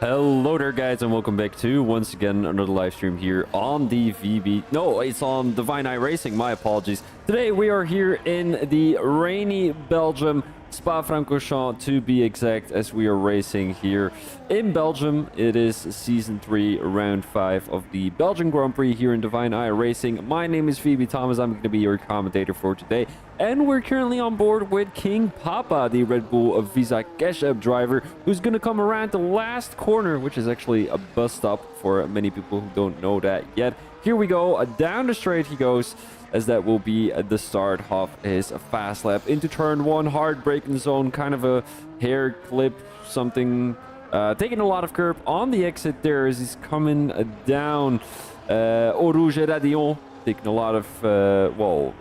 Hello there guys and welcome back to once again another live stream here on the it's on Divine Eye Racing, my apologies. Today we are here in the rainy Belgium, Spa-Francorchamps to be exact, as we are racing here in Belgium. It is season 3 round 5 of the Belgian Grand Prix here in Divine Eye Racing. My name is Phoebe Thomas, I'm going to be your commentator for today. And we're currently on board with King Papa, the Red Bull Visa Cash App driver, who's going to come around the last corner, which is actually a bus stop for many people who don't know that yet. Here we go, down the straight he goes, as that will be the start of his fast lap into turn 1, hard braking zone, kind of a hair clip, something, taking a lot of curb on the exit there as he's coming down Eau Rouge et Radillon. Taking a lot of,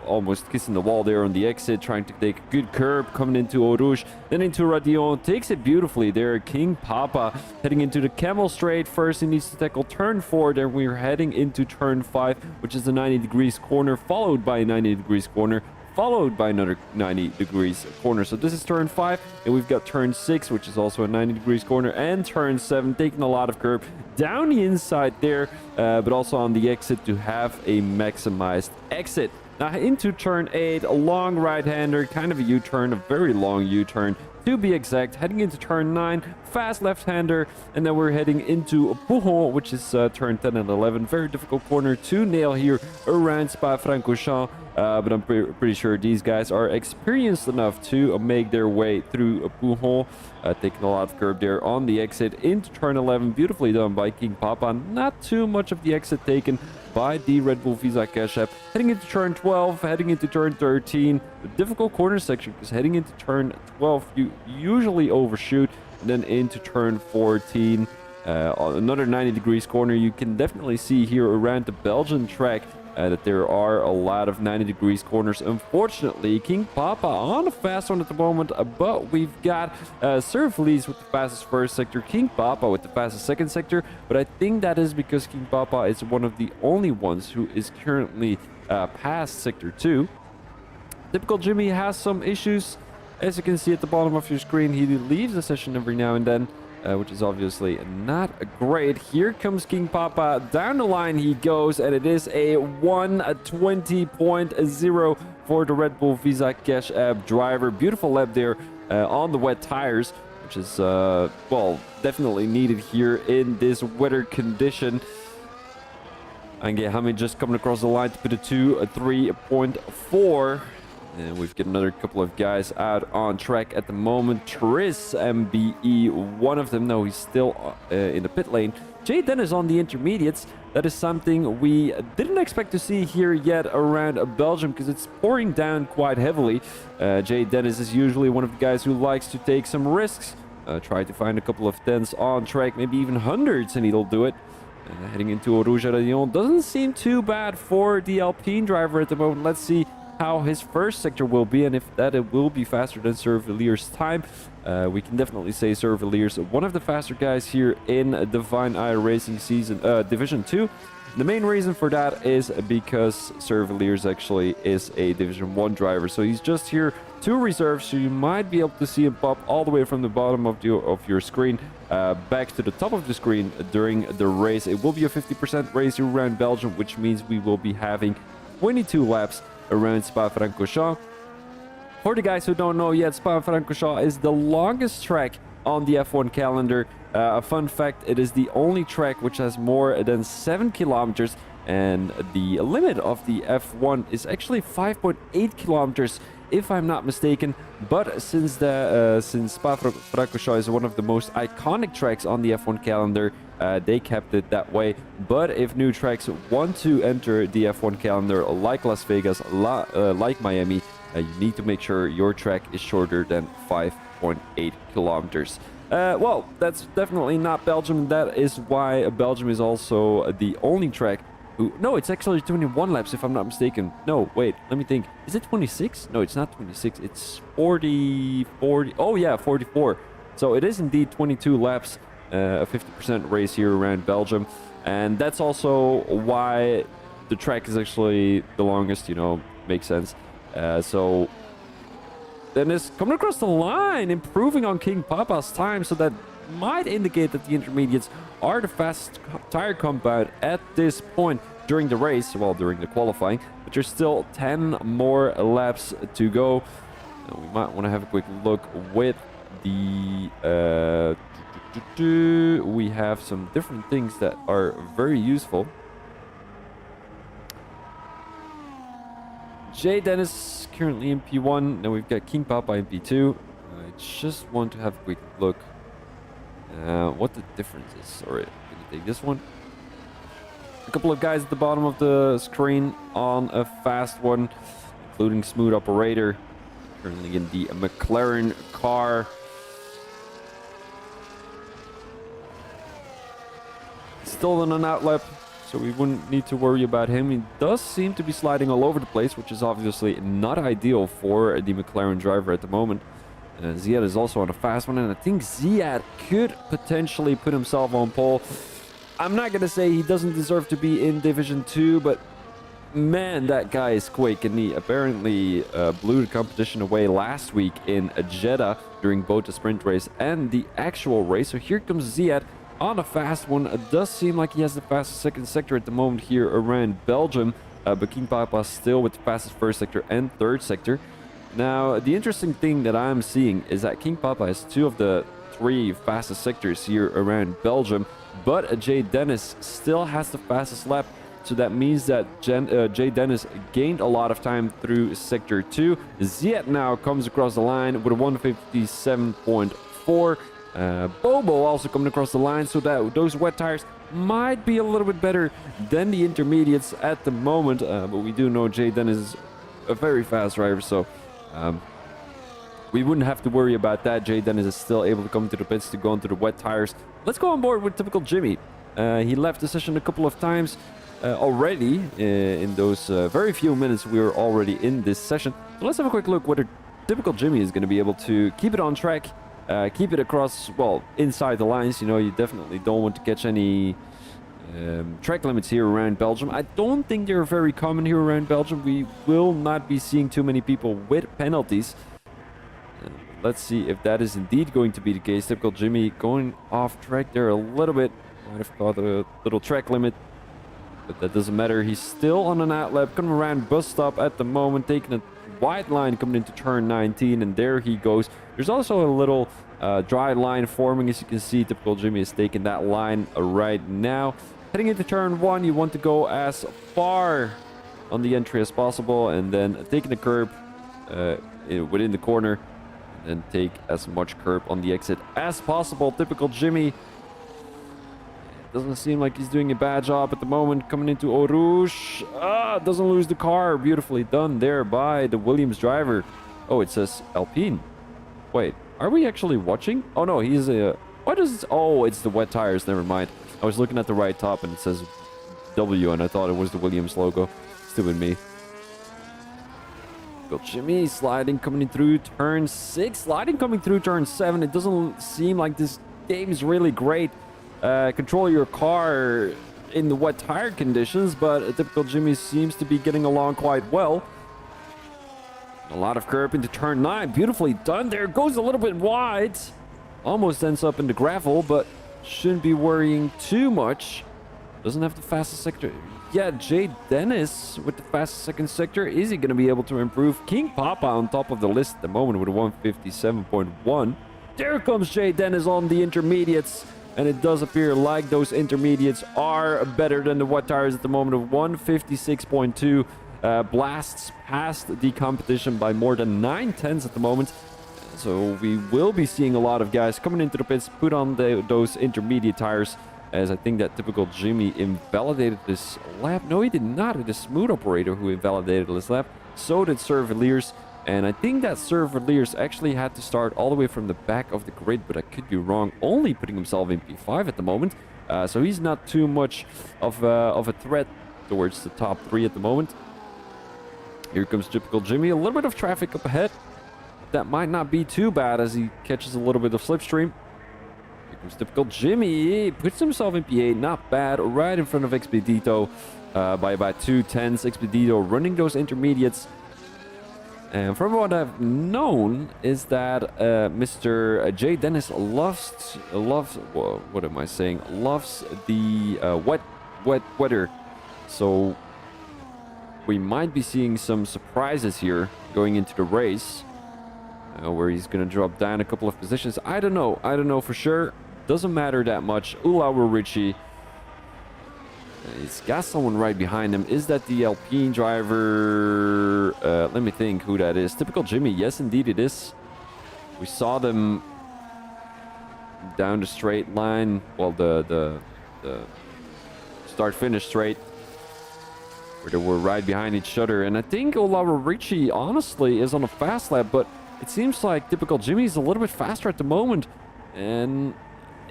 almost kissing the wall there on the exit, trying to take a good curb, coming into Eau Rouge, then into Radillon, takes it beautifully there. King Papa heading into the Camel Straight. First he needs to tackle turn 4, then we're heading into turn 5, which is the 90 degrees corner, followed by a 90 degrees corner, followed by another 90 degrees corner. So this is turn 5, and we've got turn 6, which is also a 90 degrees corner, and turn 7, taking a lot of curb down the inside there, but also on the exit to have a maximized exit. Now into turn 8, a long right-hander, kind of a U-turn, a very long U-turn to be exact. Heading into turn 9, fast left-hander, and then we're heading into Pujon, which is turn 10 and 11. Very difficult corner to nail here around Spa-Francorchamps, but I'm pretty sure these guys are experienced enough to make their way through Pujon. Taking a lot of curb there on the exit into turn 11. Beautifully done by King Papa. Not too much of the exit taken by the Red Bull Visa Cash App. Heading into turn 12, heading into turn 13. A difficult corner section because heading into turn 12 you usually overshoot. And then into turn 14, another 90 degrees corner. You can definitely see here around the Belgian track that there are a lot of 90 degrees corners. Unfortunately, King Papa on a fast one at the moment, but we've got Sir Felice with the fastest first sector, King Papa with the fastest second sector, but I think that is because King Papa is one of the only ones who is currently past sector 2. Typical Jimmy has some issues. As you can see at the bottom of your screen, he leaves the session every now and then, which is obviously not great. Here comes King Papa. Down the line he goes, and it is a 1:20.0 for the Red Bull Visa Cash App driver. Beautiful lap there on the wet tires, which is, definitely needed here in this weather condition. And Hamid just coming across the line to put a 3.4. And we've got another couple of guys out on track at the moment. Tris MBE, one of them. No, he's still in the pit lane. Jay Dennis on the intermediates. That is something we didn't expect to see here yet around Belgium because it's pouring down quite heavily. Jay Dennis is usually one of the guys who likes to take some risks. Try to find a couple of 10s on track, maybe even 100s, and he'll do it. Heading into Eau Rouge et Radillon. Doesn't seem too bad for the Alpine driver at the moment. Let's see how his first sector will be, and if that it will be faster than Sir Valier's time. We can definitely say Sir Valier's one of the faster guys here in Divine Eye Racing season Division 2. The main reason for that is because Sir Valier's actually is a Division 1 driver, so he's just here to reserve, so you might be able to see him pop all the way from the bottom of your screen back to the top of the screen during the race. It will be a 50% race around Belgium, which means we will be having 22 laps around Spa-Francorchamps. For the guys who don't know yet, Spa-Francorchamps is the longest track on the F1 calendar. A fun fact, it is the only track which has more than 7 kilometers, and the limit of the F1 is actually 5.8 kilometers, if I'm not mistaken. But since Spa-Francorchamps is one of the most iconic tracks on the F1 calendar, they kept it that way. But if new tracks want to enter the F1 calendar, like Las Vegas, like Miami, you need to make sure your track is shorter than 5.8 kilometers. Well, that's definitely not Belgium. That is why Belgium is also the only track who... No, it's actually 21 laps, if I'm not mistaken. No, wait, let me think. Is it 26? No, it's not 26. It's 40... Oh, yeah, 44. So it is indeed 22 laps. A 50% race here around Belgium, and that's also why the track is actually the longest, makes sense. Dennis coming across the line, improving on King Papa's time, so that might indicate that the intermediates are the fastest tire compound at this point during the race, well, during the qualifying, but there's still 10 more laps to go. And we might want to have a quick look with the we have some different things that are very useful. Jay Dennis currently in P1. Now we've got King Papa in P2. I just want to have a quick look what the difference is. Sorry, I'm gonna take this one. A couple of guys at the bottom of the screen on a fast one, including Smooth Operator, currently in the McLaren car. Still on an outlap, so we wouldn't need to worry about him. He does seem to be sliding all over the place, which is obviously not ideal for the McLaren driver at the moment. Ziad is also on a fast one, and I think Ziad could potentially put himself on pole. I'm not going to say he doesn't deserve to be in Division 2, but man, that guy is quick, and he apparently blew the competition away last week in Jeddah during both the sprint race and the actual race. So here comes Ziad on a fast one. It does seem like he has the fastest second sector at the moment here around Belgium, but King Papa still with the fastest first sector and third sector. Now, the interesting thing that I'm seeing is that King Papa has 2 of the 3 fastest sectors here around Belgium, but Jay Dennis still has the fastest lap. So that means that Jay Dennis gained a lot of time through sector 2. Ziad now comes across the line with a 157.4. Bobo also coming across the line, so that those wet tires might be a little bit better than the intermediates at the moment. But we do know Jay Dennis is a very fast driver, so we wouldn't have to worry about that. Jay Dennis is still able to come to the pits to go onto the wet tires. Let's go on board with typical Jimmy. He left the session a couple of times already in those very few minutes we were already in this session. So let's have a quick look whether typical Jimmy is going to be able to keep it on track, keep it across, well, inside the lines. You know, you definitely don't want to catch any track limits here around Belgium. I don't think they're very common here around Belgium. We will not be seeing too many people with penalties. Let's see if that is indeed going to be the case. Typical Jimmy going off track there a little bit. Might have caught a little track limit, but that doesn't matter. He's still on an outlap, coming around bus stop at the moment, taking a wide line coming into turn 19, and there he goes. There's also a little dry line forming, as you can see. Typical Jimmy is taking that line right now. Heading into turn 1, you want to go as far on the entry as possible, and then taking the curb within the corner, and take as much curb on the exit as possible. Typical Jimmy. Doesn't seem like he's doing a bad job at the moment. Coming into Eau Rouge. Doesn't lose the car. Beautifully done there by the Williams driver. Oh, it says Alpine. Wait, are we actually watching? Oh no, he's a... What is this? Oh, it's the wet tires. Never mind. I was looking at the right top and it says W, and I thought it was the Williams logo. Stupid me. Jimmy sliding coming through turn 6, sliding coming through turn 7. It doesn't seem like this game is really great. Control your car in the wet tire conditions, but typical Jimmy seems to be getting along quite well. A lot of curb into turn 9. Beautifully done there. Goes a little bit wide. Almost ends up in the gravel, but shouldn't be worrying too much. Doesn't have the fastest sector. Yeah, Jay Dennis with the fastest second sector. Is he going to be able to improve? King Papa on top of the list at the moment with a 157.1. There comes Jay Dennis on the intermediates. And it does appear like those intermediates are better than the wet tires at the moment of 156.2. Blasts past the competition by more than 9/10 at the moment. So we will be seeing a lot of guys coming into the pits, put on those intermediate tires, as I think that typical Jimmy invalidated this lap. No, he did not. It is Smooth Operator who invalidated this lap. So did Servaliers. And I think that Servaliers actually had to start all the way from the back of the grid, but I could be wrong. Only putting himself in P5 at the moment. So he's not too much of a threat towards the top 3 at the moment. Here comes typical Jimmy. A little bit of traffic up ahead. That might not be too bad as he catches a little bit of slipstream. Here comes typical Jimmy. He puts himself in P8. Not bad. Right in front of Expedito by about 2/10. Expedito running those intermediates. And from what I've known is that Mr. J. Dennis loves what am I saying? Loves the wet weather. So we might be seeing some surprises here going into the race, where he's gonna drop down a couple of positions. I don't know for sure. Doesn't matter that much. Ulauer Ritchie. He's got someone right behind him. Is that the Alpine driver? Let me think who that is. Typical Jimmy. Yes, indeed it is. We saw them down the straight line. Well, the start-finish straight, where they were right behind each other. And I think Ulauer Ritchie, honestly, is on a fast lap. But it seems like Typical Jimmy is a little bit faster at the moment. And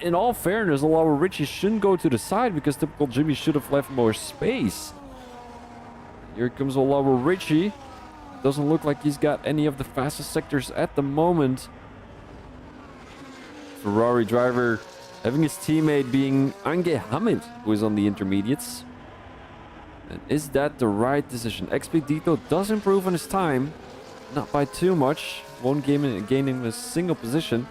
in all fairness, Ulauer Ritchie shouldn't go to the side because Typical Jimmy should have left more space. Here comes Ulauer Ritchie. Doesn't look like he's got any of the fastest sectors at the moment. Ferrari driver having his teammate being Ange Hamid, who is on the intermediates. And is that the right decision? Expedito does improve on his time. Not by too much. Won't gain him a single position.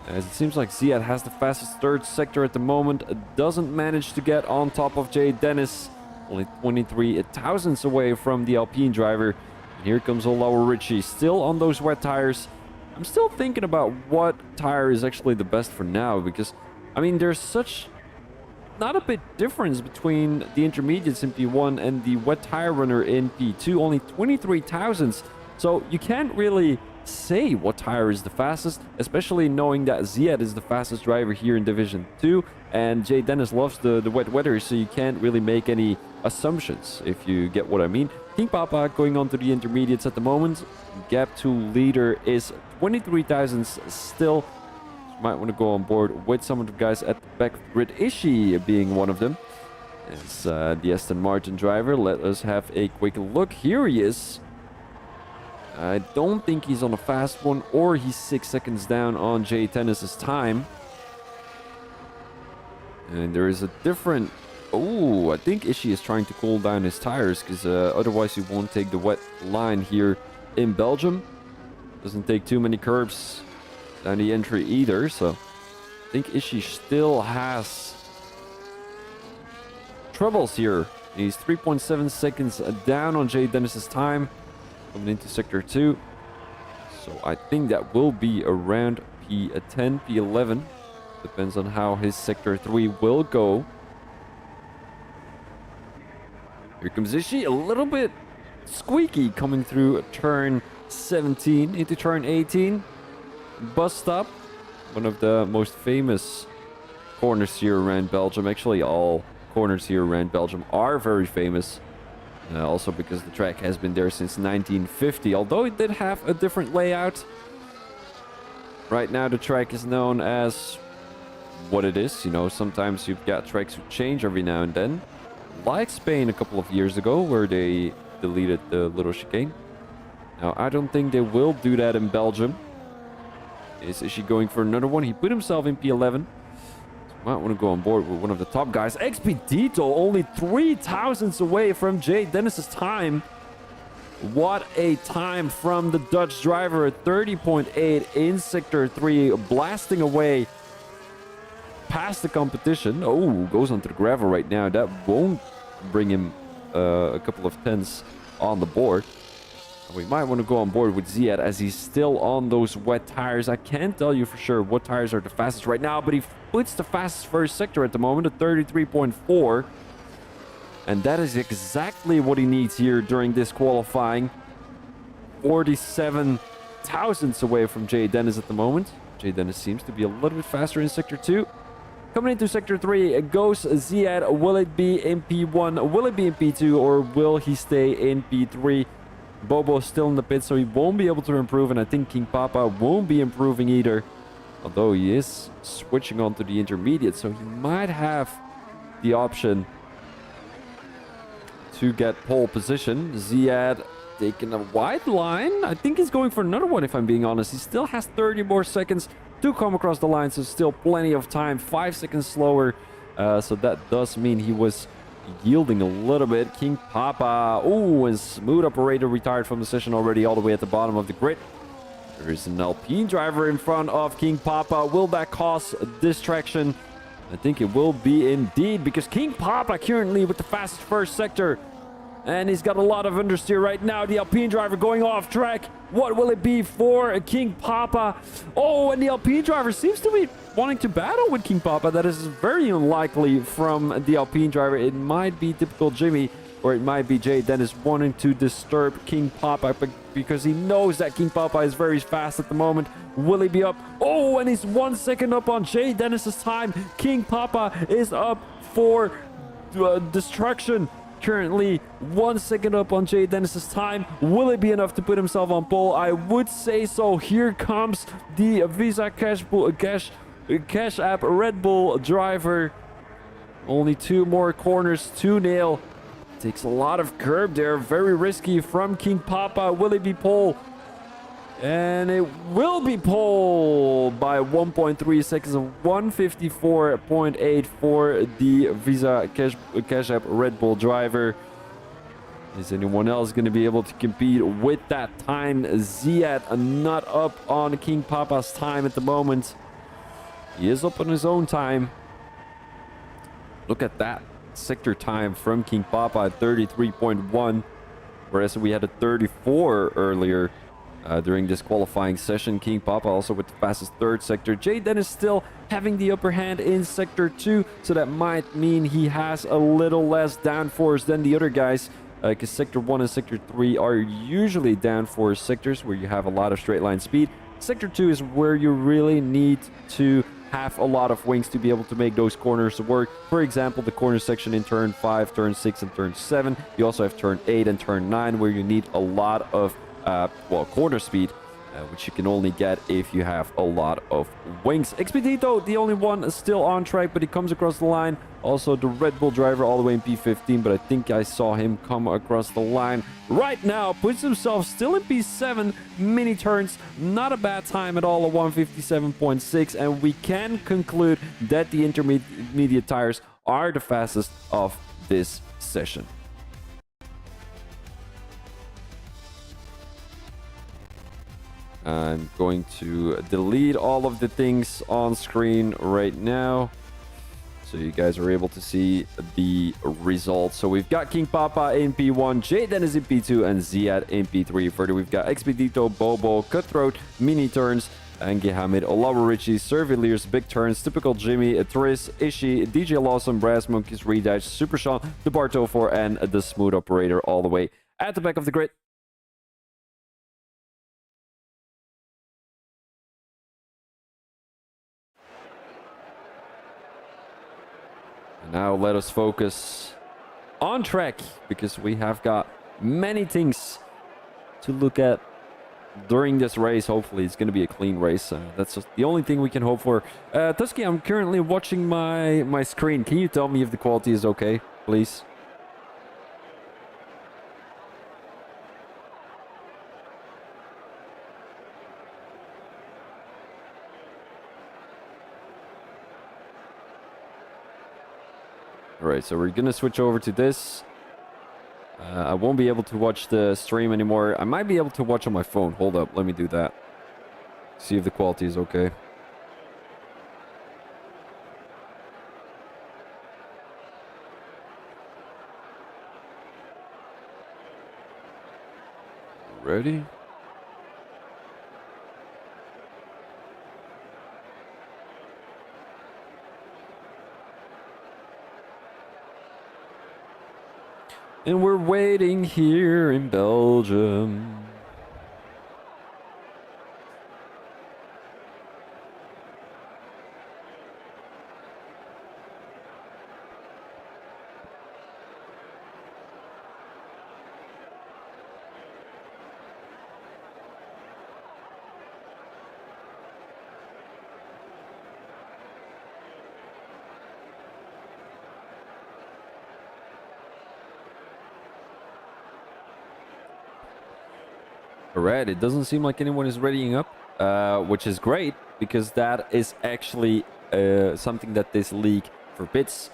As it seems like Ziad has the fastest third sector at the moment. Doesn't manage to get on top of Jay Dennis. Only 23 thousandths away from the Alpine driver. And here comes Ulauer Ritchie, still on those wet tires. I'm still thinking about what tire is actually the best for now. Because, I mean, there's such not a big difference between the intermediates in P1 and the wet tire runner in P2. Only 23 thousandths. So you can't really say what tire is the fastest, especially knowing that Ziad is the fastest driver here in Division 2 and Jay Dennis loves the wet weather, so you can't really make any assumptions, if you get what I mean. King Papa going on to the intermediates at the moment. Gap to leader is 23 thousandths still. So you might want to go on board with some of the guys at the back. Grid Ishii being one of them. It's the Aston Martin driver. Let us have a quick look. Here he is. I don't think he's on a fast one, or he's 6 seconds down on Jay Dennis's time. And there is a different... Oh, I think Ishii is trying to cool down his tires, because otherwise he won't take the wet line here in Belgium. Doesn't take too many curbs down the entry either, so I think Ishii still has troubles here. He's 3.7 seconds down on Jay Dennis's time. Coming into Sector 2. So I think that will be around P10, P11. Depends on how his Sector 3 will go. Here comes Ishii, a little bit squeaky coming through turn 17 into turn 18. Bus stop. One of the most famous corners here around Belgium. Actually, all corners here around Belgium are very famous. Also because the track has been there since 1950, although it did have a different layout. Right now the track is known as what it is. You know, sometimes you've got tracks who change every now and then. Like Spain a couple of years ago, where they deleted the little chicane. Now, I don't think they will do that in Belgium. Is she going for another one? He put himself in P11. Might want to go on board with one of the top guys. Expedito only 3 thousandths away from Jay Dennis's time. What a time from the Dutch driver. 30.8 in Sector 3. Blasting away past the competition. Oh, goes onto the gravel right now. That won't bring him a couple of tenths on the board. We might want to go on board with Ziad as he's still on those wet tires. I can't tell you for sure what tires are the fastest right now, but he puts the fastest first sector at the moment at 33.4. And that is exactly what he needs here during this qualifying. 47 thousandths away from Jay Dennis at the moment. Jay Dennis seems to be a little bit faster in Sector 2. Coming into Sector 3 goes Ziad. Will it be in P1? Will it be in P2? Or will he stay in P3? Bobo is still in the pit, so he won't be able to improve, and I think King Papa won't be improving either. Although he is switching on to the intermediate, so he might have the option to get pole position. Ziad taking a wide line. I think he's going for another one, if I'm being honest. He still has 30 more seconds to come across the line, so still plenty of time. 5 seconds slower, so that does mean he was yielding a little bit. King Papa, oh, and Smooth Operator retired from the session already all the way at the bottom of the grid. There is an Alpine driver in front of King Papa. Will that cause distraction? I think it will be indeed, because King Papa currently with the fastest first sector. And he's got a lot of understeer right now. The Alpine driver going off track. What will it be for King Papa? Oh, and the Alpine driver seems to be wanting to battle with King Papa. That is very unlikely from the Alpine driver. It might be typical Jimmy, or it might be Jay Dennis wanting to disturb King Papa because he knows that King Papa is very fast at the moment. Will he be up? Oh, and he's 1 second up on Jay Dennis's time. King Papa is up for destruction. Currently 1 second up on Jay Dennis's time. Will it be enough to put himself on pole? I would say so. Here comes the Visa Cash App Red Bull driver. Only 2 more corners to nail. Takes a lot of curb there. Very risky from King Papa. Will it be pole? And it will be pole by 1.3 seconds of 154.8 for the Visa Cash App Red Bull driver. Is anyone else going to be able to compete with that time? Ziad not up on King Papa's time at the moment. He is up on his own time. Look at that sector time from King Papa at 33.1, whereas we had a 34 earlier. During this qualifying session. King Papa also with the fastest third sector. Jay Dennis still having the upper hand in sector 2, so that might mean he has a little less downforce than the other guys, because sector 1 and sector 3 are usually downforce sectors where you have a lot of straight line speed. Sector 2 is where you really need to have a lot of wings to be able to make those corners work. For example, the corner section in turn 5, turn 6, and turn 7. You also have turn 8 and turn 9 where you need a lot of corner speed, which you can only get if you have a lot of wings. Expedito, the only one still on track, but he comes across the line. Also, the Red Bull driver all the way in P15, but I think I saw him come across the line right now. Puts himself still in P7, mini turns. Not a bad time at all, a 157.6, and we can conclude that the intermediate tires are the fastest of this session. I'm going to delete all of the things on screen right now so you guys are able to see the results. So we've got King Papa in P1, Jay Dennis in P2, and Ziad in P3. Further, we've got Expedito, Bobo, Cutthroat, Mini Turns, and Gehamid, Olavo Richie, Serviliers, Big Turns, Typical Jimmy, Tris, Ishi, DJ Lawson, Brass Monkeys, Redash, Super Sean, the Barto 4, and the Smooth Operator all the way at the back of the grid. Now let us focus on track, because we have got many things to look at during this race. Hopefully it's going to be a clean race. That's just the only thing we can hope for. Tusky, I'm currently watching my screen. Can you tell me if the quality is okay, please? Alright, so we're gonna switch over to this. I won't be able to watch the stream anymore. I might be able to watch on my phone. Hold up, let me do that. See if the quality is okay. Ready? And we're waiting here in Belgium. Alright, it doesn't seem like anyone is readying up, which is great, because that is actually something that this league forbids.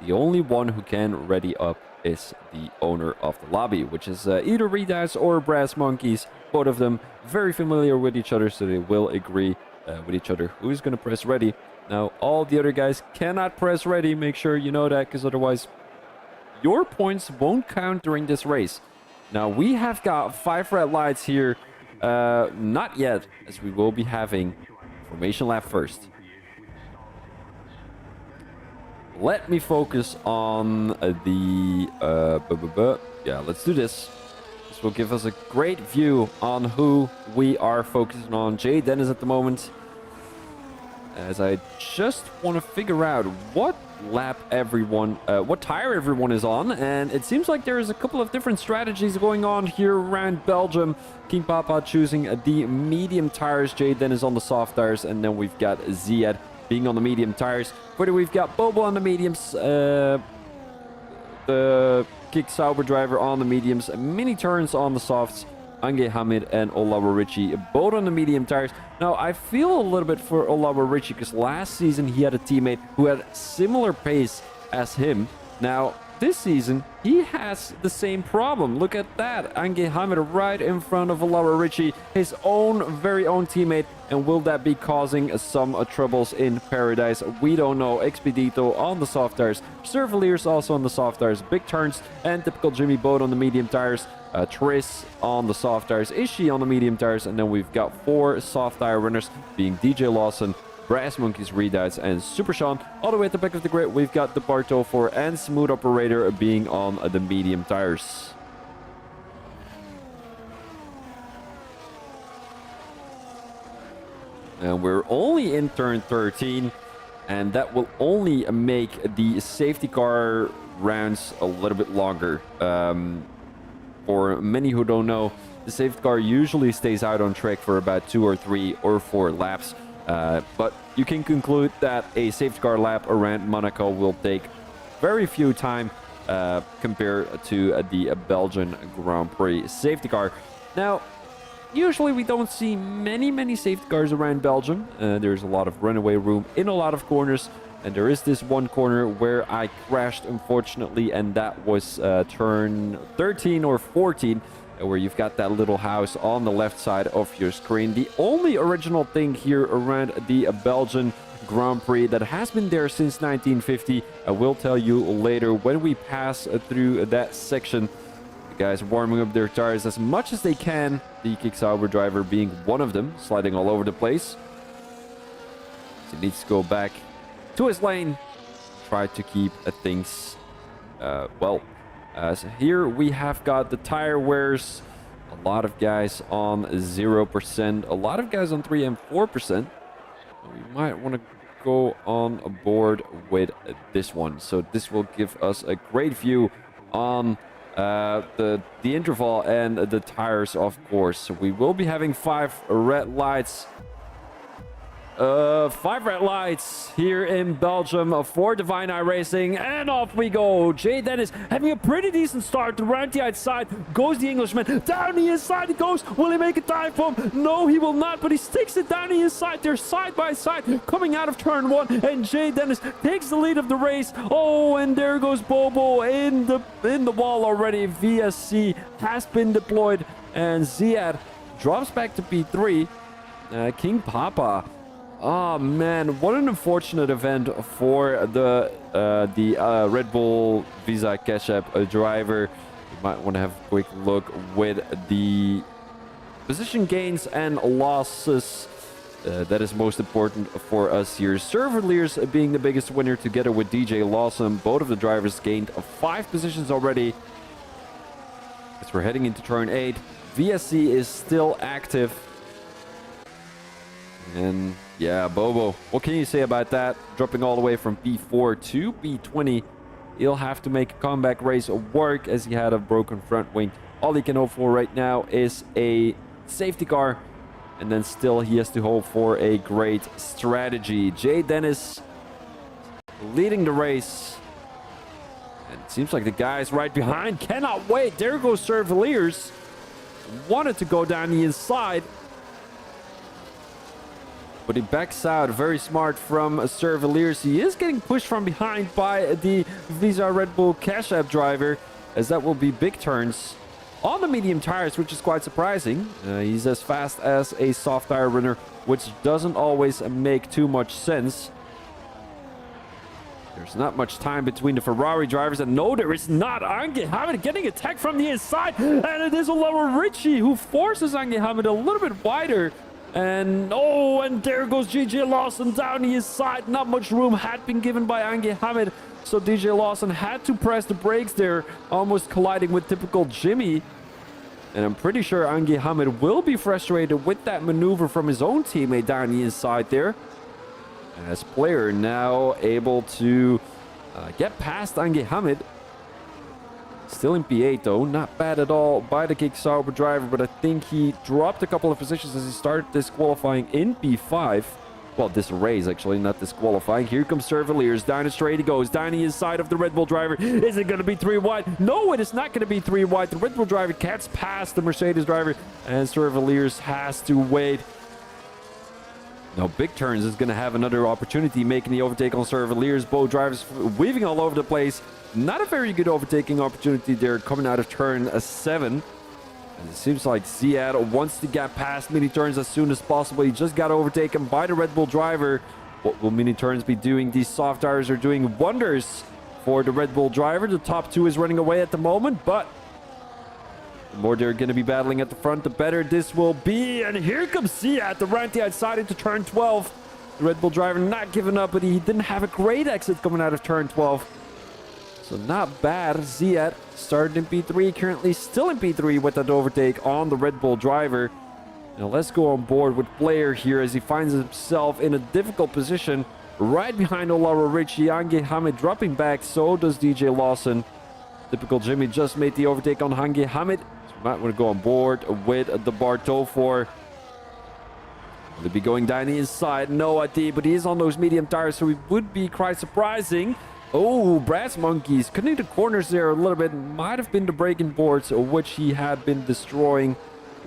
The only one who can ready up is the owner of the lobby, which is either Redas or Brass Monkeys. Both of them very familiar with each other, so they will agree with each other who's going to press ready. Now, all the other guys cannot press ready. Make sure you know that, because otherwise your points won't count during this race. Now, we have got 5 red lights here. Not yet, as we will be having formation lap first. Let me focus on yeah, let's do this. This will give us a great view on who we are focusing on. Jay Dennis at the moment, as I just want to figure out what what tire everyone is on, and it seems like there's a couple of different strategies going on here around Belgium. King Papa choosing the medium tires, Jay Dennis on the soft tires, and then we've got Ziad being on the medium tires. Further, we've got Bobo on the mediums, the Kick Sauber driver on the mediums, Mini Turns on the softs, Ange Hamid and Olawa Richie both on the medium tires. Now, I feel a little bit for Olawa Richie, because last season he had a teammate who had similar pace as him. Now, this season, he has the same problem. Look at that. Ange Hamid right in front of Olawa Richie, his very own teammate. And will that be causing some troubles in Paradise? We don't know. Expedito on the soft tires. Servaliers also on the soft tires. Big Turns and Typical Jimmy both on the medium tires. Tris on the soft tires. Ishi on the medium tires. And then we've got 4 soft tire runners, being DJ Lawson, Brass Monkeys, Redoubts, and Super Sean. All the way at the back of the grid, we've got the Barto 4 and Smooth Operator being on the medium tires. And we're only in turn 13, and that will only make the safety car rounds a little bit longer. For many who don't know, the safety car usually stays out on track for about 2 or 3 or 4 laps. But you can conclude that a safety car lap around Monaco will take very few time compared to the Belgian Grand Prix safety car. Now, usually we don't see many safety cars around Belgium. There's a lot of runaway room in a lot of corners. And there is this one corner where I crashed, unfortunately, and that was turn 13 or 14. Where you've got that little house on the left side of your screen. The only original thing here around the Belgian Grand Prix that has been there since 1950. I will tell you later when we pass through that section. The guys warming up their tires as much as they can. The Kick Sauber driver being one of them, sliding all over the place. So he needs to go back to his lane. Try to keep things, so here we have got the tire wears. A lot of guys on 0%. A lot of guys on 3 and 4%. We might want to go on board with this one. So this will give us a great view on the interval and the tires, of course. So we will be having 5 red lights. 5 red lights here in Belgium for Divine Eye Racing, and off we go. Jay Dennis having a pretty decent start around the outside. Goes the Englishman down the inside. He goes. Will he make a time for him? No, he will not. But he sticks it down the inside. They're side by side coming out of turn 1, and Jay Dennis takes the lead of the race. Oh, and there goes Bobo in the wall already. VSC has been deployed, and Ziad drops back to P3. King Papa. Oh man, what an unfortunate event for the Red Bull Visa Cash App driver. You might want to have a quick look with the position gains and losses. That is most important for us here. Servaliers being the biggest winner together with DJ Lawson. Both of the drivers gained 5 positions already. As we're heading into turn 8, VSC is still active. And yeah, Bobo, what can you say about that? Dropping all the way from P4 to P20. He'll have to make a comeback race work as he had a broken front wing. All he can hope for right now is a safety car. And then still he has to hope for a great strategy. Jay Dennis leading the race. And it seems like the guys right behind cannot wait. There goes Servaliers. Wanted to go down the inside. but he backs out. Very smart from Cerveliers. He is getting pushed from behind by the Visa Red Bull Cash App driver, as that will be big turns on the medium tires, which is quite surprising. He's as fast as a soft tire runner, which doesn't always make too much sense. There's not much time between the Ferrari drivers, and no, there is not. Ange Hamid getting attacked from the inside, and it is Olawa Richie who forces Ange Hamid a little bit wider. And oh, and there goes DJ Lawson down the inside. Not much room had been given by Ange Hamid, so DJ Lawson had to press the brakes there, almost colliding with typical Jimmy. And I'm pretty sure Ange Hamid will be frustrated with that maneuver from his own teammate down the inside there. As player now able to get past Ange Hamid. Still in P8 though, not bad at all by the Kick Sauber driver, but I think he dropped a couple of positions as he started this qualifying in P5. Well, this race actually, not this qualifying. Here comes Cerveliers, down the straight he goes, down the inside of the Red Bull driver. Is it going to be 3 wide? No, it is not going to be 3 wide. The Red Bull driver gets past the Mercedes driver, and Cerveliers has to wait. Now, Big Turns is going to have another opportunity making the overtake on Cerveliers. Both drivers weaving all over the place. Not a very good overtaking opportunity there coming out of turn 7. And it seems like Ziad wants to get past mini turns as soon as possible. He just got overtaken by the Red Bull driver. What will mini turns be doing? These soft tires are doing wonders for the Red Bull driver. The top 2 is running away at the moment, but the more they're going to be battling at the front, the better this will be. And here comes Ziad, the Ranty outside into turn 12. The Red Bull driver not giving up, but he didn't have a great exit coming out of turn 12. So not bad. Ziad started in P3, currently still in P3 with that overtake on the Red Bull driver. Now let's go on board with Player here as he finds himself in a difficult position right behind Olawa Richie. Ange Hamid dropping back, so does DJ Lawson. Typical Jimmy just made the overtake on Ange Hamid. So we might want to go on board with the Bartow for. Will he be going down the inside? No idea, but he is on those medium tires, so it would be quite surprising. Oh, Brass Monkeys cutting the corners there a little bit. Might have been the braking boards, which he had been destroying.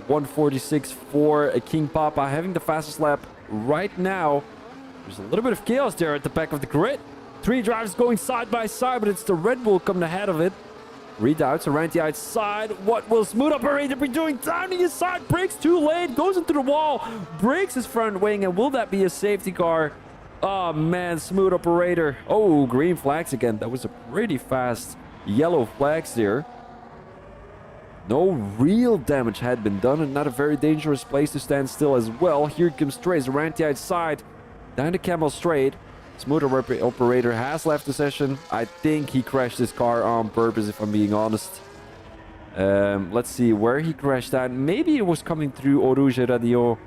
146 for King Papa, having the fastest lap right now. There's a little bit of chaos there at the back of the grid. 3 drivers going side by side, but it's the Red Bull coming ahead of it. Redoubts around the outside. What will Smooth Operator be doing? Down the inside, brakes too late, goes into the wall, breaks his front wing, and will that be a safety car? Oh man, Smooth Operator. Oh, green flags again. That was a pretty fast yellow flags there. No real damage had been done, and not a very dangerous place to stand still as well. Here comes Trace around the outside, down the Camel Straight. Smooth Operator has left the session. I think he crashed his car on purpose, if I'm being honest. Let's see where he crashed at. Maybe it was coming through Oruge Radio,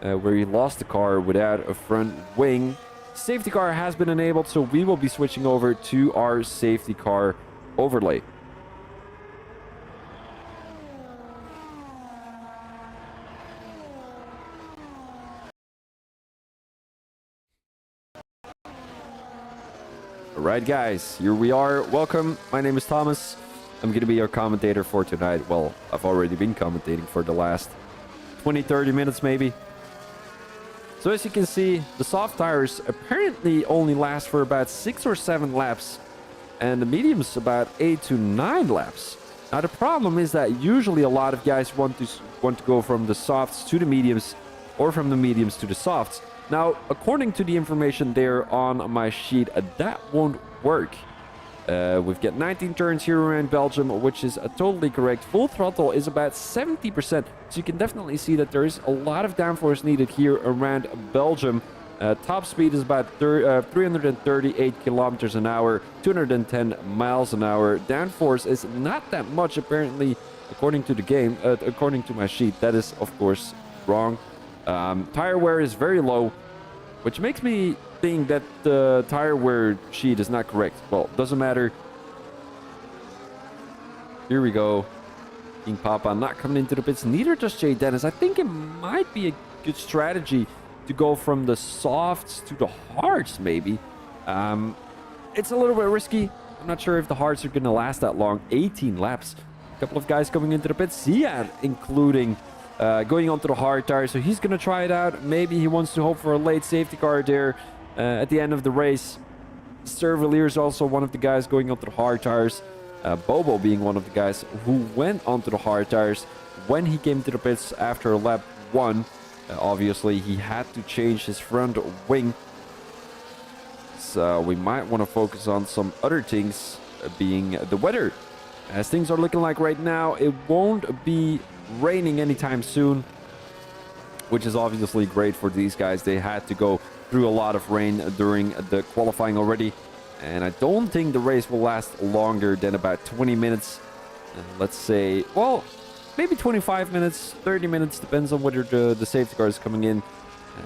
where he lost the car without a front wing. Safety car has been enabled, so we will be switching over to our safety car overlay. Alright guys, here we are. Welcome, my name is Thomas. I'm going to be your commentator for tonight. Well, I've already been commentating for the last 20-30 minutes maybe. So as you can see, the soft tires apparently only last for about 6 or 7 laps, and the mediums about 8 to 9 laps. Now the problem is that usually a lot of guys want to go from the softs to the mediums, or from the mediums to the softs. Now, according to the information there on my sheet, that won't work. We've got 19 turns here around Belgium, which is totally correct. Full throttle is about 70%, so you can definitely see that there is a lot of downforce needed here around Belgium. Top speed is about 338 kilometers an hour, 210 miles an hour. Downforce is not that much, apparently, according to the game, according to my sheet. That is, of course, wrong. Tire wear is very low, which makes me think that the tire wear sheet is not correct. Well, doesn't matter. Here we go. King Papa not coming into the pits. Neither does Jay Dennis. I think it might be a good strategy to go from the softs to the hards, maybe. It's a little bit risky. I'm not sure if the hards are going to last that long. 18 laps. A couple of guys coming into the pits. Ziad, including going onto the hard tire. So he's going to try it out. Maybe he wants to hope for a late safety car there at the end of the race. Servalier is also one of the guys going onto the hard tires. Bobo being one of the guys who went onto the hard tires when he came to the pits after lap 1. Obviously, he had to change his front wing. So we might want to focus on some other things, being the weather. As things are looking like right now, it won't be raining anytime soon, which is obviously great for these guys. They had to go through a lot of rain during the qualifying already. And I don't think the race will last longer than about 20 minutes. Let's say, well, maybe 25 minutes, 30 minutes, depends on whether the safety car is coming in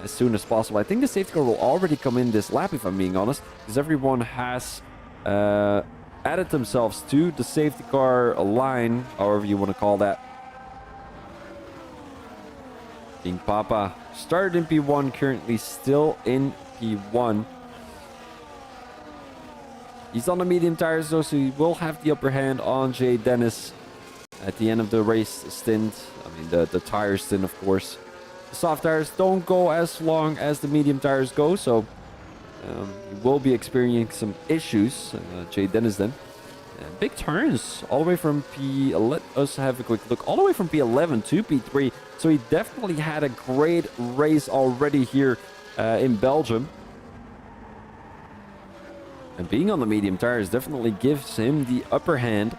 as soon as possible. I think the safety car will already come in this lap, if I'm being honest, because everyone has added themselves to the safety car line, however you want to call that. King Papa started in P1, currently still in P1. He's on the medium tires though, so he will have the upper hand on Jay Dennis at the end of the race stint. I mean, the tire stint, of course. The soft tires don't go as long as the medium tires go, so he will be experiencing some issues. Jay Dennis then. Big turns all the way from P... Let us have a quick look. All the way from P11 to P3. So he definitely had a great race already here in Belgium. And being on the medium tires definitely gives him the upper hand.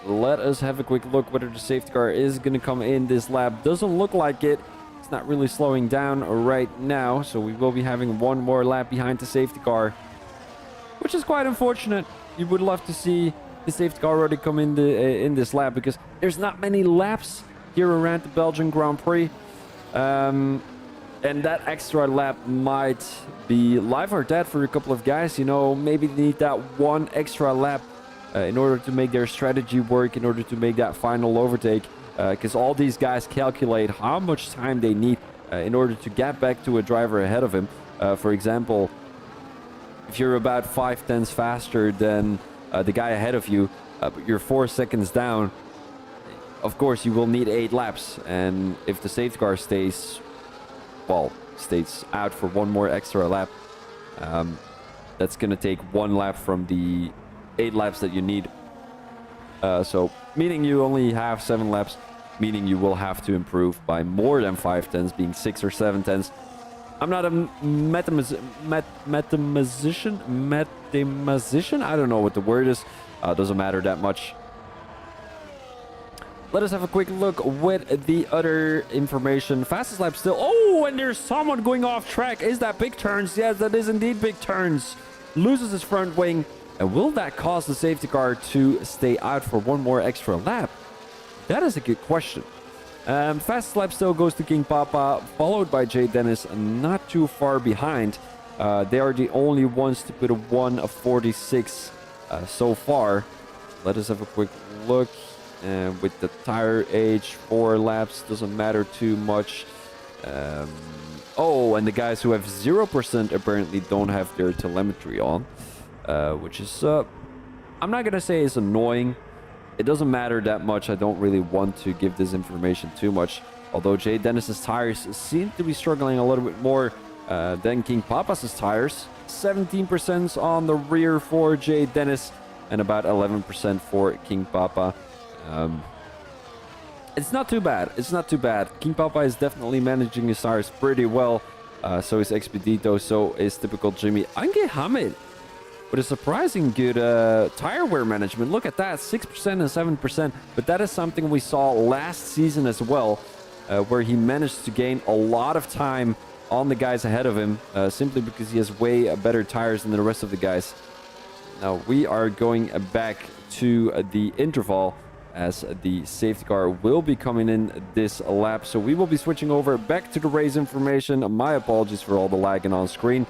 Let us have a quick look whether the safety car is going to come in this lap. Doesn't look like it. It's not really slowing down right now. So we will be having one more lap behind the safety car, which is quite unfortunate. You would love to see the safety car already come in in this lap, because there's not many laps here around the Belgian Grand Prix. And that extra lap might be life or death for a couple of guys. You know, maybe they need that one extra lap in order to make their strategy work, in order to make that final overtake. Because all these guys calculate how much time they need in order to get back to a driver ahead of him. For example, if you're about 5/10 faster than the guy ahead of you, but you're 4 seconds down, of course you will need 8 laps. And if the safety car stays out for one more extra lap, that's gonna take 1 lap from the 8 laps that you need. So meaning you only have 7 laps, meaning you will have to improve by more than 5/10, being 6 or 7/10. I'm not a mathematician. I don't know what the word is. Doesn't matter that much. Let us have a quick look with the other information. Fastest lap still. Oh, and there's someone going off track. Is that big turns? Yes, that is indeed big turns. Loses his front wing. And will that cause the safety car to stay out for one more extra lap? That is a good question. Fastest lap still goes to King Papa, followed by Jay Dennis, not too far behind. They are the only ones to put a 1:46 so far. Let us have a quick look. With the tire age, 4 laps doesn't matter too much. Oh, and the guys who have 0% apparently don't have their telemetry on, which is, I'm not going to say it's annoying. It doesn't matter that much. I don't really want to give this information too much. Although Jay Dennis's tires seem to be struggling a little bit more than King Papa's tires. 17% on the rear for Jay Dennis and about 11% for King Papa. It's not too bad. It's not too bad. King Papa is definitely managing his tires pretty well. So is Expedito. So is typical Jimmy. Ange Hamid with a surprising good tire wear management. Look at that, 6% and 7%. But that is something we saw last season as well, where he managed to gain a lot of time on the guys ahead of him, simply because he has way better tires than the rest of the guys. Now we are going back to the interval, as the safety car will be coming in this lap. So we will be switching over back to the race information. My apologies for all the lagging on screen,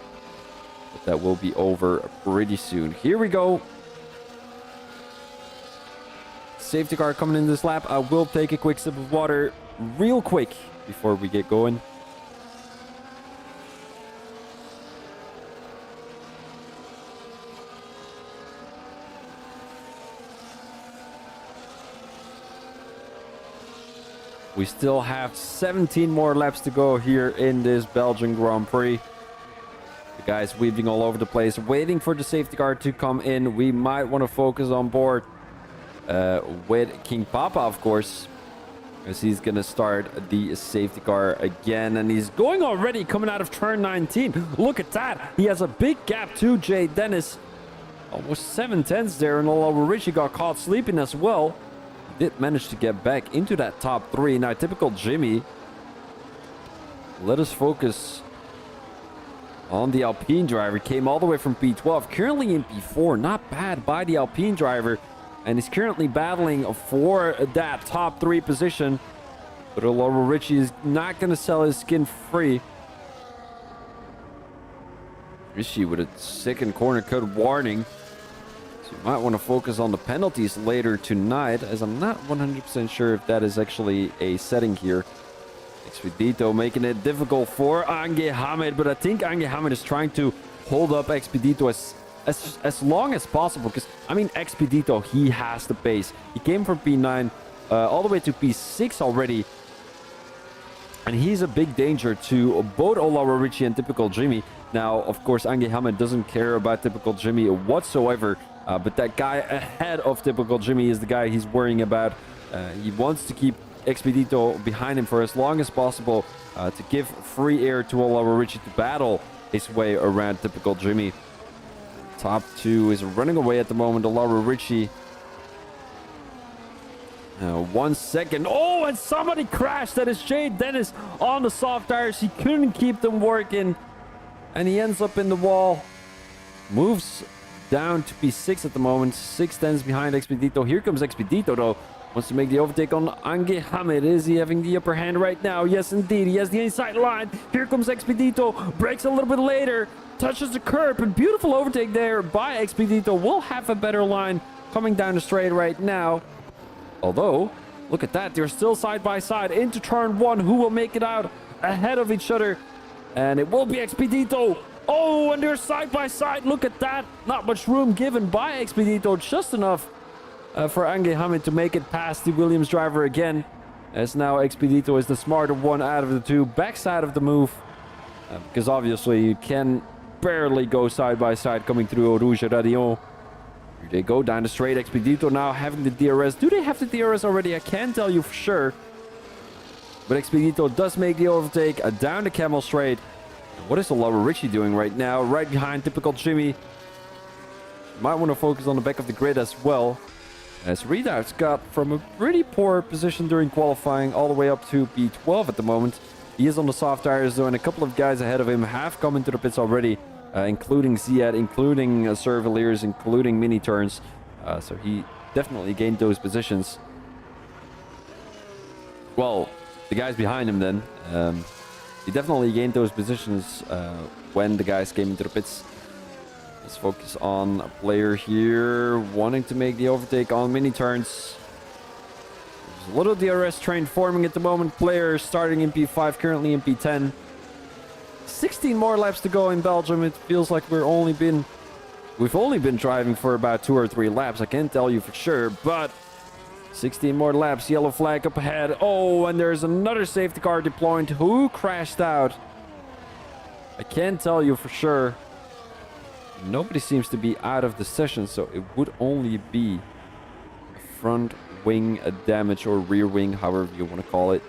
but that will be over pretty soon. Here we go. Safety car coming in this lap. I will take a quick sip of water real quick before we get going. We still have 17 more laps to go here in this Belgian Grand Prix. The guys weaving all over the place, waiting for the safety car to come in. We might want to focus on board with King Papa, of course, as he's going to start the safety car again. And he's going already, coming out of turn 19. Look at that. He has a big gap to Jay Dennis. Almost 7/10 there, and although Richie got caught sleeping as well, he did manage to get back into that top 3. Now, typical Jimmy. Let us focus on the Alpine driver. Came all the way from P12, currently in P4. Not bad by the Alpine driver. And he's currently battling for that top 3 position. But although Richie is not going to sell his skin free. Richie with a second corner cut warning. So you might want to focus on the penalties later tonight, as I'm not 100% sure if that is actually a setting here. Expedito making it difficult for Ange Hamid, but I think Ange Hamid is trying to hold up Expedito as long as possible, because I mean, Expedito, he has the pace. He came from P9 all the way to P6 already, and he's a big danger to both Olawa Richie and typical Jimmy. Now, of course, Ange Hamid doesn't care about typical Jimmy whatsoever, but that guy ahead of typical Jimmy is the guy he's worrying about. He wants to keep Expedito behind him for as long as possible, to give free air to Olawa Richie to battle his way around typical Jimmy. Top 2 is running away at the moment. Olawa Richie. 1 second. Oh, and somebody crashed. That is Jay Dennis on the soft tires. He couldn't keep them working, and he ends up in the wall. Moves down to P6 at the moment. 6/10 behind Expedito. Here comes Expedito, though. Wants to make the overtake on Ange Hamid. Is he having the upper hand right now? Yes, indeed. He has the inside line. Here comes Expedito. Brakes a little bit later. Touches the curb. And beautiful overtake there by Expedito. Will have a better line coming down the straight right now. Although, look at that. They're still side by side into turn 1. Who will make it out ahead of each other? And it will be Expedito. Oh, and they're side by side. Look at that. Not much room given by Expedito. Just enough for Ange Hamid to make it past the Williams driver again. As now Expedito is the smarter one out of the two. Backside of the move. Because obviously you can barely go side by side coming through Eau Rouge Radion. Here they go down the straight. Expedito now having the DRS. Do they have the DRS already? I can't tell you for sure. But Expedito does make the overtake down the Camel Straight. What is Olawa Richie doing right now? Right behind typical Jimmy. Might want to focus on the back of the grid as well, as Redoubts got from a pretty poor position during qualifying all the way up to P12 at the moment. He is on the soft tires though, and a couple of guys ahead of him have come into the pits already, including Ziad, including Surveliers, including mini turns. So he definitely gained those positions. Well, the guys behind him then. He definitely gained those positions when the guys came into the pits. Let's focus on a player here wanting to make the overtake on mini turns. There's a little DRS train forming at the moment. Player starting in P5, currently in P10. 16 more laps to go in Belgium. It feels like we've only been driving for about 2 or 3 laps. I can't tell you for sure, but 16 more laps. Yellow flag up ahead. Oh, and there's another safety car deployed. Who crashed out? I can't tell you for sure. Nobody seems to be out of the session, so it would only be a front wing damage or rear wing, however you want to call it.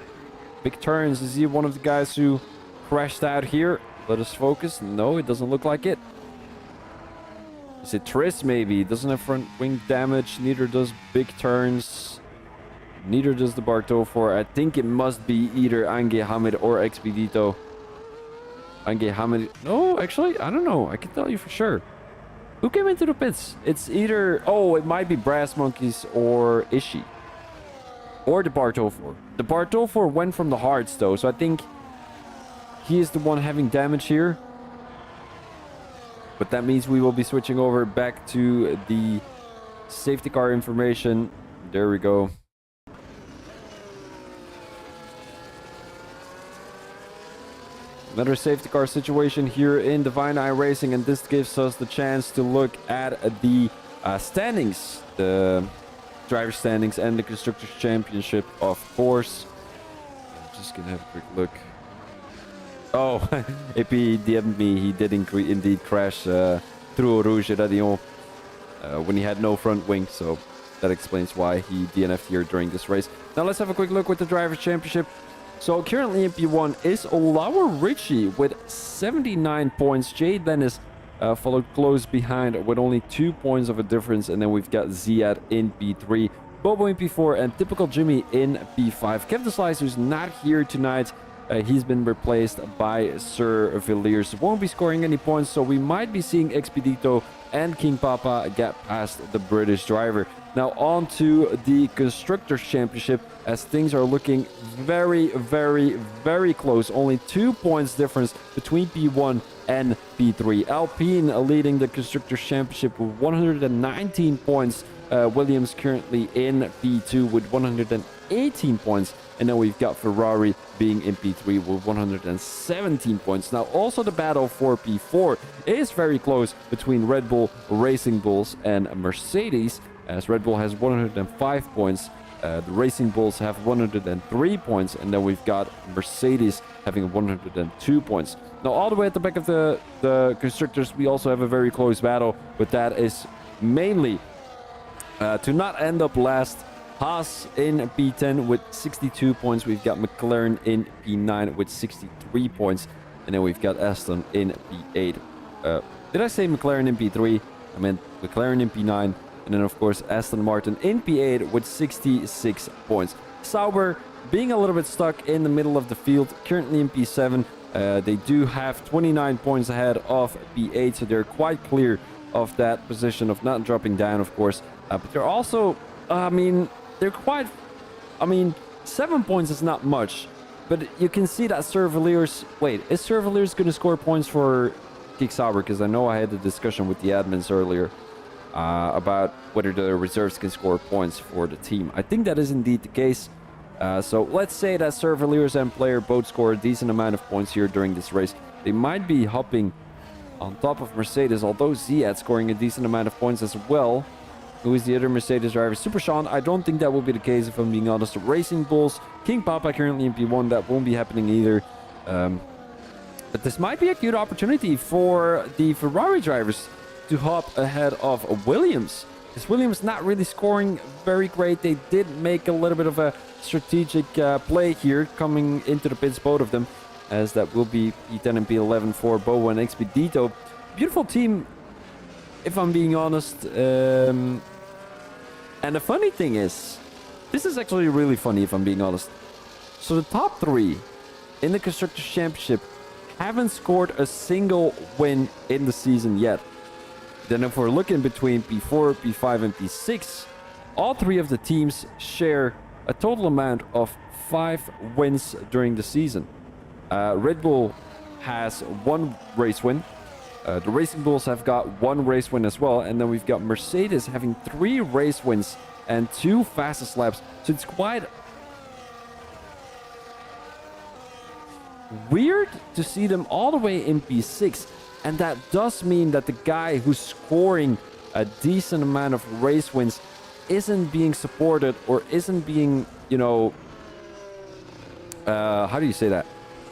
Big turns. Is he one of the guys who crashed out here? Let us focus. No, it doesn't look like it. Is it Tris maybe? Doesn't have front wing damage. Neither does big turns. Neither does the Bartol 4. I think it must be either Ange Hamid or Expedito. Ange Hamid. No, actually, I don't know. I can tell you for sure. Who came into the pits? It's either... Oh, it might be Brass Monkeys or Ishii. Or the Bartol 4. The Bartol 4 went from the hards though, so I think he is the one having damage here. But that means we will be switching over back to the safety car information. There we go. Another safety car situation here in Divine Eye Racing, and this gives us the chance to look at the standings, the driver standings and the Constructors Championship, of course. Just gonna have a quick look. Oh, AP DM'd me. He did indeed crash through Rouge Radio when he had no front wing. So that explains why he DNF'd here during this race. Now let's have a quick look with the Drivers' Championship. So currently in P1 is Olawa Richie with 79 points. Jade then is followed close behind with only 2 points of a difference. And then we've got Ziad in P3, Bobo in P4, and Typical Jimmy in P5. Kev the Slice, who's not here tonight, he's been replaced by Sir Villiers. Won't be scoring any points, so we might be seeing Expedito and King Papa get past the British driver. Now on to the Constructors' Championship, as things are looking very, very, very close. Only 2 points difference between P1 and P3. Alpine leading the Constructors' Championship with 119 points. Williams currently in P2 with 118 points. And then we've got Ferrari being in P3 with 117 points. Now also the battle for P4 is very close between Red Bull, Racing Bulls and Mercedes, as Red Bull has 105 points. The Racing Bulls have 103 points, and then we've got Mercedes having 102 points. Now all the way at the back of the Constructors, we also have a very close battle, but that is mainly to not end up last. Haas in P10 with 62 points. We've got McLaren in P9 with 63 points. And then we've got Aston in P8. Did I say McLaren in P3? I meant McLaren in P9. And then, of course, Aston Martin in P8 with 66 points. Sauber being a little bit stuck in the middle of the field, currently in P7. They do have 29 points ahead of P8, so they're quite clear of that position of not dropping down, of course. But they're also, they're quite, 7 points is not much. But you can see that Sir Villiers, wait, is Sir Villiers going to score points for Kick Sauber? Because I know I had a discussion with the admins earlier about whether the reserves can score points for the team. I think that is indeed the case. So let's say that Sir Villiers and Player both score a decent amount of points here during this race. They might be hopping on top of Mercedes, although Ziad scoring a decent amount of points as well. Who is the other Mercedes driver? Super Sean. I don't think that will be the case, if I'm being honest. Racing Bulls, King Papa currently in P1. That won't be happening either. But this might be a good opportunity for the Ferrari drivers to hop ahead of Williams. Because Williams not really scoring very great. They did make a little bit of a strategic play here, coming into the pits, both of them. As that will be P10 and P11 for Bobo and Expedito. Beautiful team, if I'm being honest. And the funny thing is, this is actually really funny if I'm being honest. So the top 3 in the Constructors' Championship haven't scored a single win in the season yet. Then if we're looking between P4, P5 and P6, all 3 of the teams share a total amount of 5 wins during the season. Red Bull has 1 race win. The Racing Bulls have got 1 race win as well. And then we've got Mercedes having 3 race wins and 2 fastest laps. So it's quite weird to see them all the way in P6. And that does mean that the guy who's scoring a decent amount of race wins isn't being supported, or isn't being, how do you say that?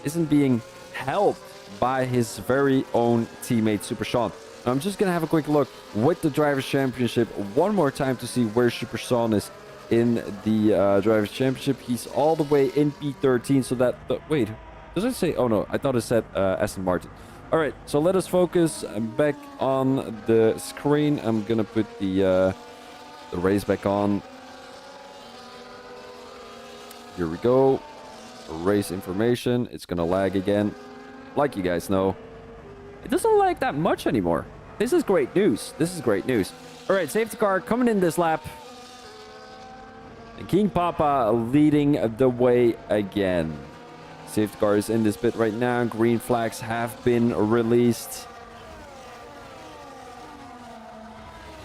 Isn't being helped by his very own teammate Super Sean. I'm just gonna have a quick look with the Drivers' Championship one more time to see where Super Sean is in the Drivers' Championship. He's all the way in P13, so that wait, does it say? Oh no, I thought it said Aston Martin. All right, so let us focus back on the screen. I'm gonna put the race back on. Here we go. Race information. It's gonna lag again. Like you guys know, it doesn't lag that much anymore. This is great news. This is great news. All right, safety car coming in this lap. And King Papa leading the way again. Safety car is in this pit right now. Green flags have been released.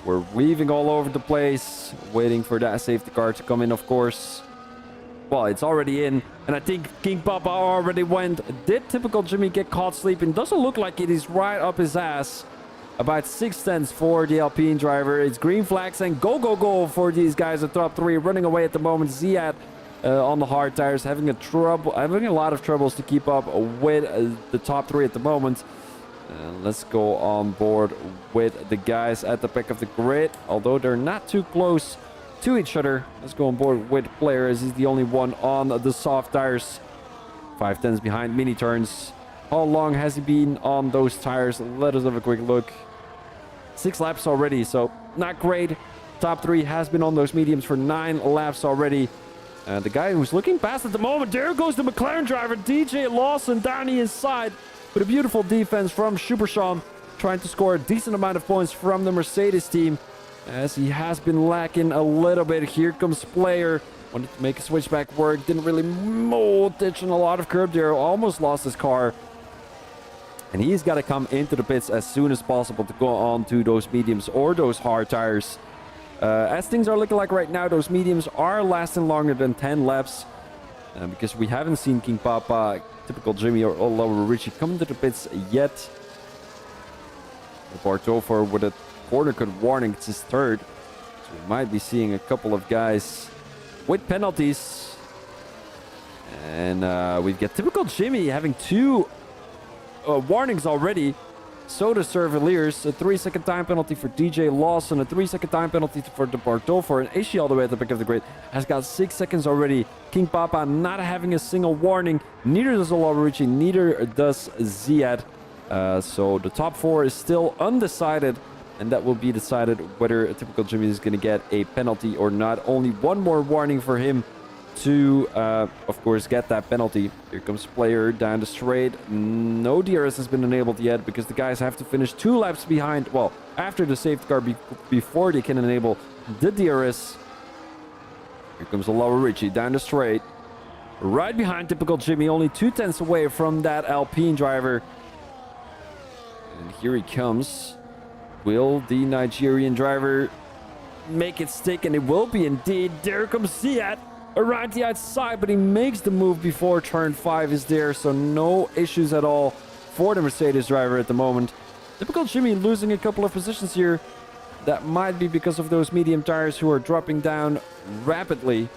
We're weaving all over the place, waiting for that safety car to come in, of course. Well, it's already in, and I think King Papa already went. Did Typical Jimmy get caught sleeping? Doesn't look like it. Is right up his ass. About 6 tenths for the Alpine driver. It's green flags and go, go, go for these guys at top 3. Running away at the moment. Ziad on the hard tires, having a lot of troubles to keep up with the top 3 at the moment. Let's go on board with the guys at the back of the grid, although they're not too close to each other. Let's go on board with Player, as he's the only one on the soft tires. 5 tenths behind mini turns. How long has he been on those tires? Let us have a quick look. 6 laps already, so not great. Top 3 has been on those mediums for 9 laps already. The guy who's looking past at the moment, there goes the McLaren driver, DJ Lawson, down the inside with a beautiful defense from Super Sean, trying to score a decent amount of points from the Mercedes team, as he has been lacking a little bit. Here comes Player, wanted to make a switchback work, didn't really ditch on a lot of curb there, almost lost his car. And he's got to come into the pits as soon as possible to go on to those mediums or those hard tires. As things are looking like right now, those mediums are lasting longer than 10 laps. Because we haven't seen King Papa, typical Jimmy, or Lower Richie come into the pits yet. Bartofer with a corner cut warning, it's his 3rd. So we might be seeing a couple of guys with penalties. And we've got typical Jimmy having 2 warnings already. So does Serviliers. A 3-second time penalty for DJ Lawson. A 3-second time penalty for the Bartofer. And Ishi, all the way at the back of the grid, has got 6 seconds already. King Papa not having a single warning. Neither does Olawarichi. Neither does Ziad. So the top 4 is still undecided. And that will be decided whether a typical Jimmy is going to get a penalty or not. Only one more warning for him to, of course, get that penalty. Here comes Player down the straight. No DRS has been enabled yet because the guys have to finish 2 laps behind. Well, after the safety car before they can enable the DRS. Here comes Olawarichi down the straight. Right behind typical Jimmy, only 2 tenths away from that Alpine driver. And here he comes. Will the Nigerian driver make it stick? And it will be indeed. There comes Ziad around the outside, but he makes the move before turn 5 is there, so no issues at all for the Mercedes driver at the moment. Typical Jimmy losing a couple of positions here. That might be because of those medium tires who are dropping down rapidly.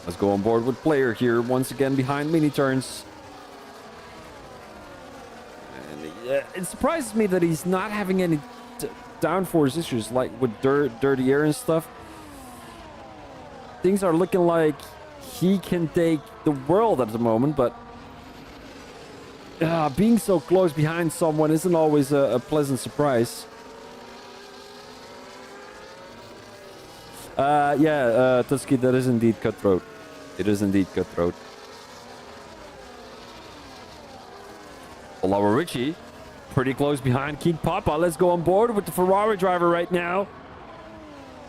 Let's go on board with Player here, once again behind mini turns. And it surprises me that he's not having any downforce issues, like with dirty air and stuff. Things are looking like he can take the world at the moment, but being so close behind someone isn't always a pleasant surprise. Tusky, that is indeed cutthroat. It is indeed cutthroat. Olawarichi, pretty close behind King Papa. Let's go on board with the Ferrari driver right now.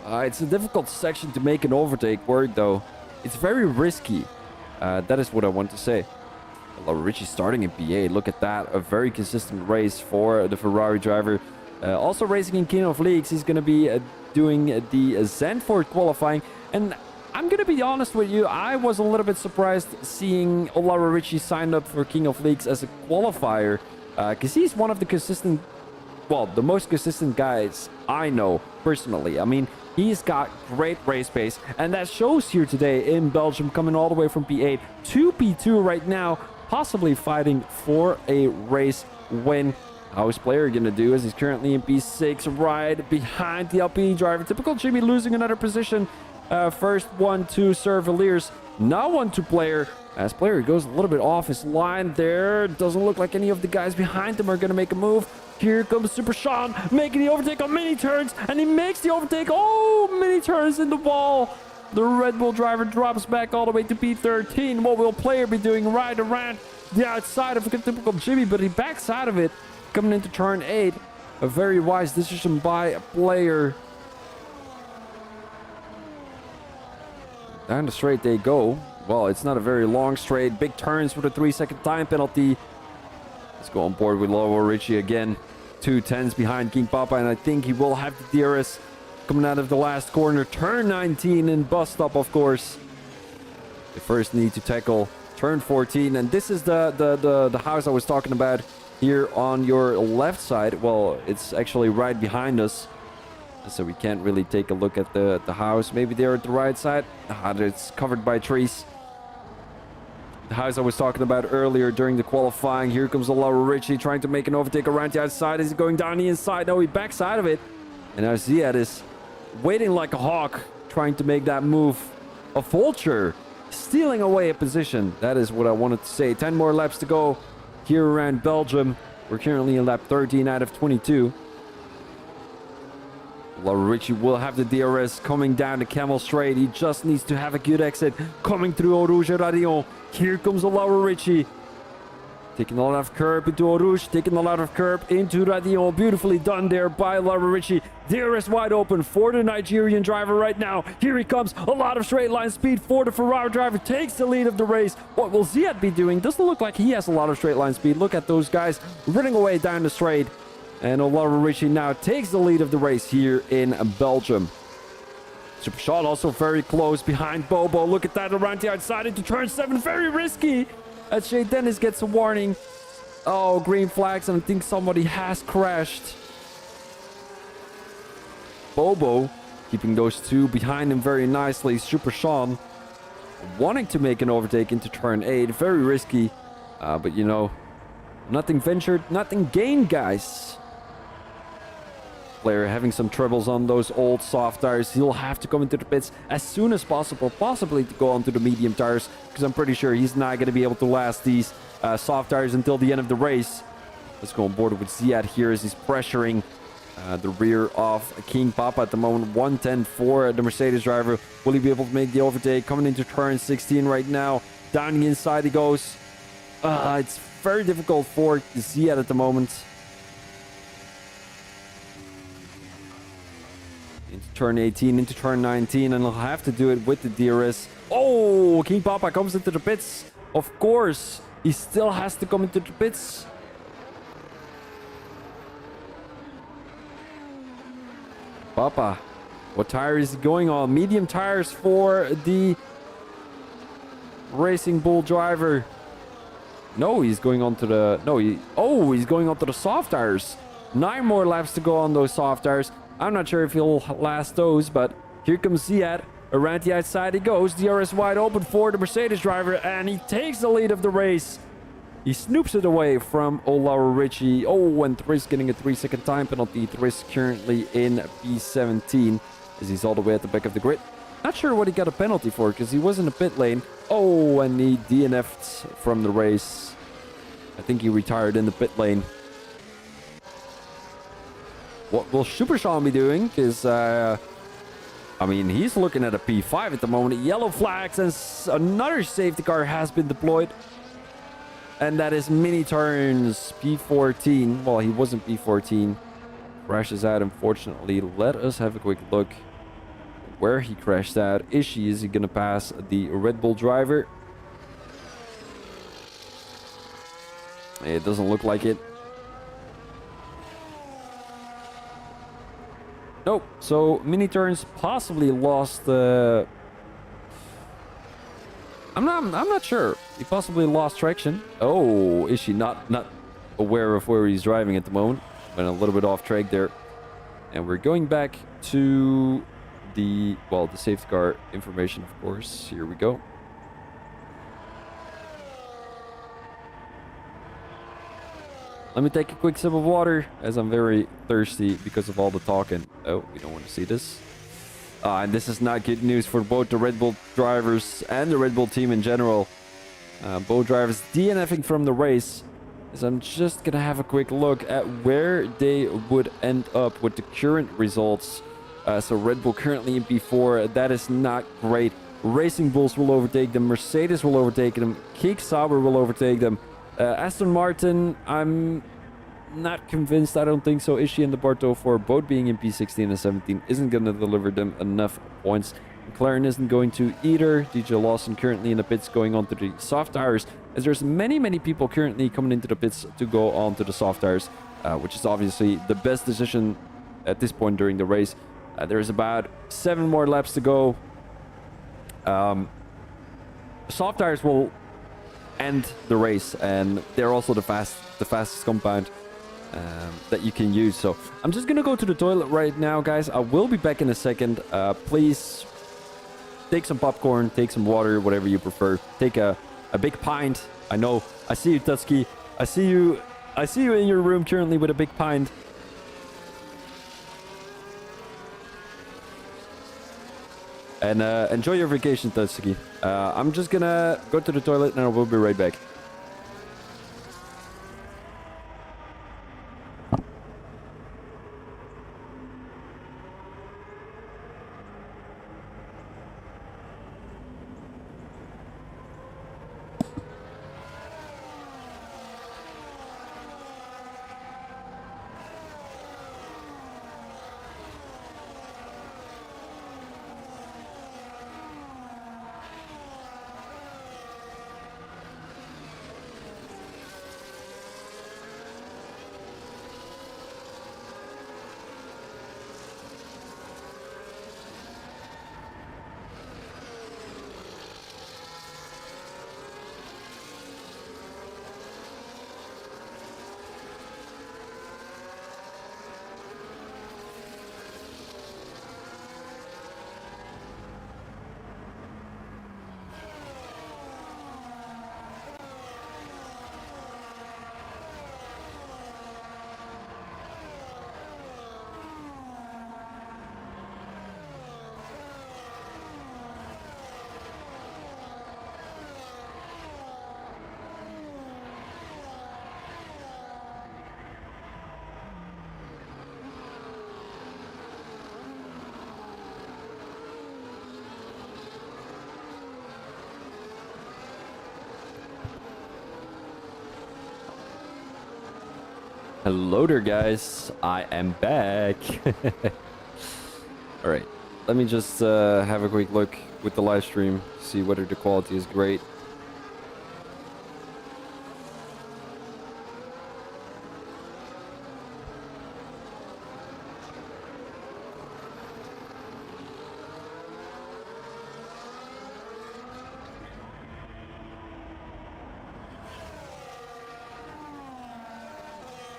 It's a difficult section to make an overtake work, though. It's very risky. That is what I want to say. Richie starting in P8. Look at that. A very consistent race for the Ferrari driver. Also racing in King of Leagues. He's going to be doing the Zandvoort qualifying. And I'm going to be honest with you. I was a little bit surprised seeing Olawarichi signed up for King of Leagues as a qualifier. Because he's one of the most consistent guys I know personally. I mean, he's got great race pace, and that shows here today in Belgium, coming all the way from P8 to P2 right now, possibly fighting for a race win. How is Player going to do as he's currently in P6, right behind the Alpine driver. Typical Jimmy losing another position. First one to Serviliers, now one to Player. As Player goes a little bit off his line there. Doesn't look like any of the guys behind him are going to make a move. Here comes Super Sean making the overtake on mini turns, and he makes the overtake. Oh, mini turns in the wall. The Red Bull driver drops back all the way to P13. What will Player be doing right around the outside of a typical Jimmy, but he backs out of it coming into turn 8. A very wise decision by a Player. Down the straight they go. Well, it's not a very long straight. Big turns with a 3-second time penalty. Let's go on board with Olawarichi again. 2 tenths behind King Papa, and I think he will have the DRS coming out of the last corner. Turn 19 in bus stop, of course. They first need to tackle turn 14, and this is the house I was talking about here on your left side. Well, it's actually right behind us. so we can't really take a look at the house. Maybe they're at the right side. It's covered by trees. The house I was talking about earlier during the qualifying. Here comes Laura Ritchie trying to make an overtake around the outside. Is he going down the inside? No, he backs out of it. And now Ziad is waiting like a hawk, trying to make that move. A vulture, stealing away a position. That is what I wanted to say. 10 more laps to go here around Belgium. We're currently in lap 13 out of 22. Laura Ritchie will have the DRS coming down the Camel Straight. He just needs to have a good exit coming through Eau Rouge and Radion. Here comes Laura Ritchie. Taking a lot of curb into Eau Rouge, taking a lot of curb into Radion. Beautifully done there by Laura Ritchie. DRS wide open for the Nigerian driver right now. Here he comes. A lot of straight line speed for the Ferrari driver. Takes the lead of the race. What will Ziad be doing? Doesn't look like he has a lot of straight line speed. Look at those guys running away down the straight. And Laura Ritchie now takes the lead of the race here in Belgium. Super Sean also very close behind Bobo. Look at that around the outside into turn 7. Very risky. As Shea Dennis gets a warning. Oh, green flags, and I think somebody has crashed. Bobo keeping those two behind him very nicely. Super Sean wanting to make an overtake into turn 8. Very risky. But you know, nothing ventured, nothing gained, guys. Player having some troubles on those old soft tires. He'll have to come into the pits as soon as possible, possibly to go onto the medium tires, because I'm pretty sure he's not going to be able to last these soft tires until the end of the race. Let's go on board with Ziad here as he's pressuring the rear of King Papa at the moment. 110 for the Mercedes driver. Will he be able to make the overtake? Coming into turn 16 right now. Down the inside he goes. It's very difficult for Ziad at the moment. Into turn 18, into turn 19, and he'll have to do it with the DRS. Oh, King Papa comes into the pits. Of course, he still has to come into the pits. Papa, what tire is he going on? Medium tires for the Racing Bull driver. No, he's going on to the... No, he's going on to the soft tires. 9 more laps to go on those soft tires. I'm not sure if he'll last those, but here comes Ziad. Around the outside he goes. DRS wide open for the Mercedes driver, and he takes the lead of the race. He snoops it away from Laura Ritchie. Oh, and Thriss getting a 3-second time penalty. Thriss currently in P17 as he's all the way at the back of the grid. Not sure what he got a penalty for, because he was in the pit lane. Oh, and he DNF'd from the race. I think he retired in the pit lane. What will Super Sean be doing? Because, I mean, he's looking at a P5 at the moment. Yellow flags, and another safety car has been deployed. And that is mini turns P14. Well, he wasn't P14. Crashes out, unfortunately. Let us have a quick look where he crashed out. Is he going to pass the Red Bull driver? It doesn't look like it. Nope. So mini turns possibly lost the... I'm not sure. He possibly lost traction. Oh, is she not aware of where he's driving at the moment? Went a little bit off track there. And we're going back to the safety car information, of course. Here we go. Let me take a quick sip of water, as I'm very thirsty because of all the talking. Oh, we don't want to see this. And this is not good news for both the Red Bull drivers and the Red Bull team in general. Both drivers DNFing from the race. So I'm just going to have a quick look at where they would end up with the current results. So Red Bull currently in P4. That is not great. Racing Bulls will overtake them. Mercedes will overtake them. Kick Sauber will overtake them. Aston Martin, I'm not convinced. I don't think so. Ishii and the Barto, for both being in P16 and 17, isn't going to deliver them enough points. McLaren isn't going to either. DJ Lawson currently in the pits going on to the soft tires, as there's many people currently coming into the pits to go on to the soft tires, which is obviously the best decision at this point during the race. There's about 7 more laps to go. Soft tires will end the race, and they're also the fastest compound. that you can use. So I'm just gonna go to the toilet right now, guys. I will be back in a second. Please take some popcorn, take some water, whatever you prefer. Take a big pint. I know. I see you, Tusky. I see you in your room currently with a big pint. And enjoy your vacation, Tusky. I'm just gonna go to the toilet and I will be right back. Hello there, guys. I am back. All right. Let me just have a quick look with the live stream, see whether the quality is great.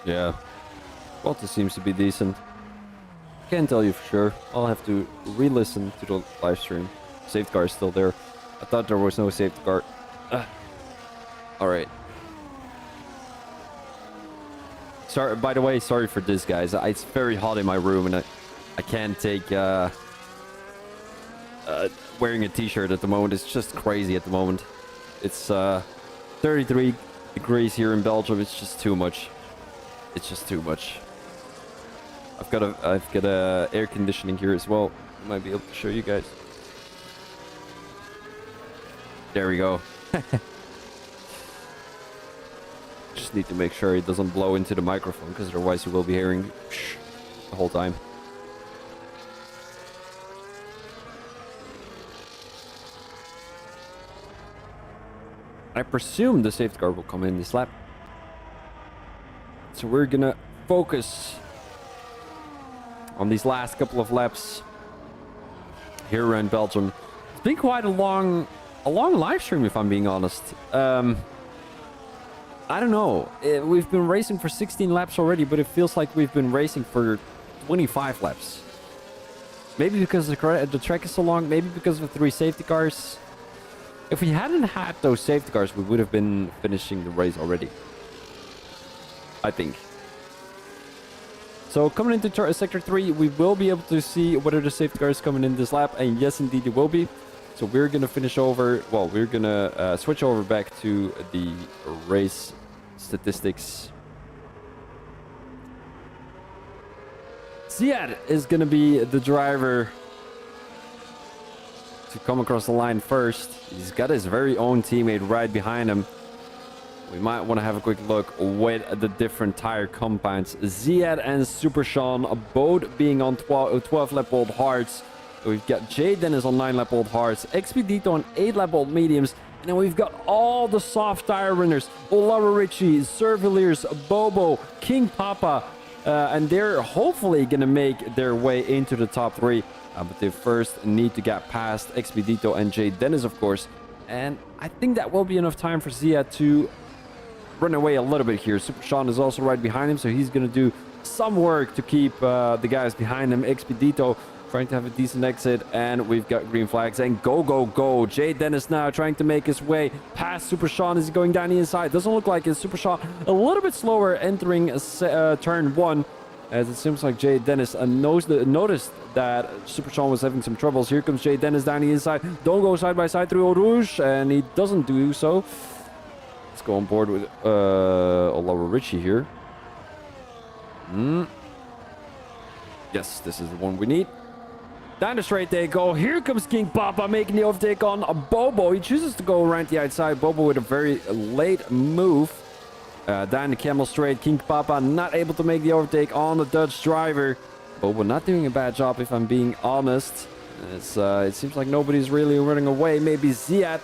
Yeah, quality seems to be decent. Can't tell you for sure. I'll have to re-listen to the live stream. Safety car is still there. I thought there was no safety car. All right. Sorry. By the way, sorry for this, guys. It's very hot in my room, and I can't take wearing a t-shirt at the moment. It's just crazy at the moment. It's 33 degrees here in Belgium. It's just too much. It's just too much. I've got a air conditioning here as well. I might be able to show you guys. There we go. Just need to make sure it doesn't blow into the microphone, because otherwise you will be hearing the whole time. I presume the safety car will come in this lap. So we're gonna focus on these last couple of laps here around Belgium. It's been quite a long live stream, if I'm being honest. I don't know. We've been racing for 16 laps already, but it feels like we've been racing for 25 laps. Maybe because the track is so long, maybe because of the 3 safety cars. If we hadn't had those safety cars, we would have been finishing the race already, I think. So coming into sector 3, we will be able to see whether the safety car is coming in this lap, and yes, indeed it will be. So we're gonna finish over. Well, we're gonna switch over back to the race statistics. Ziad is gonna be the driver to come across the line first. He's got his very own teammate right behind him. We might want to have a quick look with the different tire compounds. Ziad and Super Sean both being on 12 lap old hards. We've got Jay Dennis on 9 lap old hards, Expedito on 8 lap old mediums, and then we've got all the soft tire runners: Olara Richie, Serviliers, Bobo, King Papa, and they're hopefully gonna make their way into the top 3. But they first need to get past Expedito and Jay Dennis, of course. And I think that will be enough time for Zia to run away a little bit here. Super Sean is also right behind him, so he's going to do some work to keep the guys behind him. Expedito trying to have a decent exit, and we've got green flags. And go, go, go. Jay Dennis now trying to make his way past Super Sean as he's going down the inside. Doesn't look like it's Super Sean. A little bit slower entering turn 1, as it seems like Jay Dennis noticed that Super Sean was having some troubles. Here comes Jay Dennis down the inside. Don't go side by side through Eau Rouge, and he doesn't do so. Let's go on board with Oliver Ritchie here. Yes, this is the one we need. Down the straight they go. Here comes King Papa making the overtake on Bobo. He chooses to go around the outside. Bobo with a very late move. Down the camel straight. King Papa not able to make the overtake on the Dutch driver. Bobo not doing a bad job, if I'm being honest. It seems like nobody's really running away. Maybe Ziad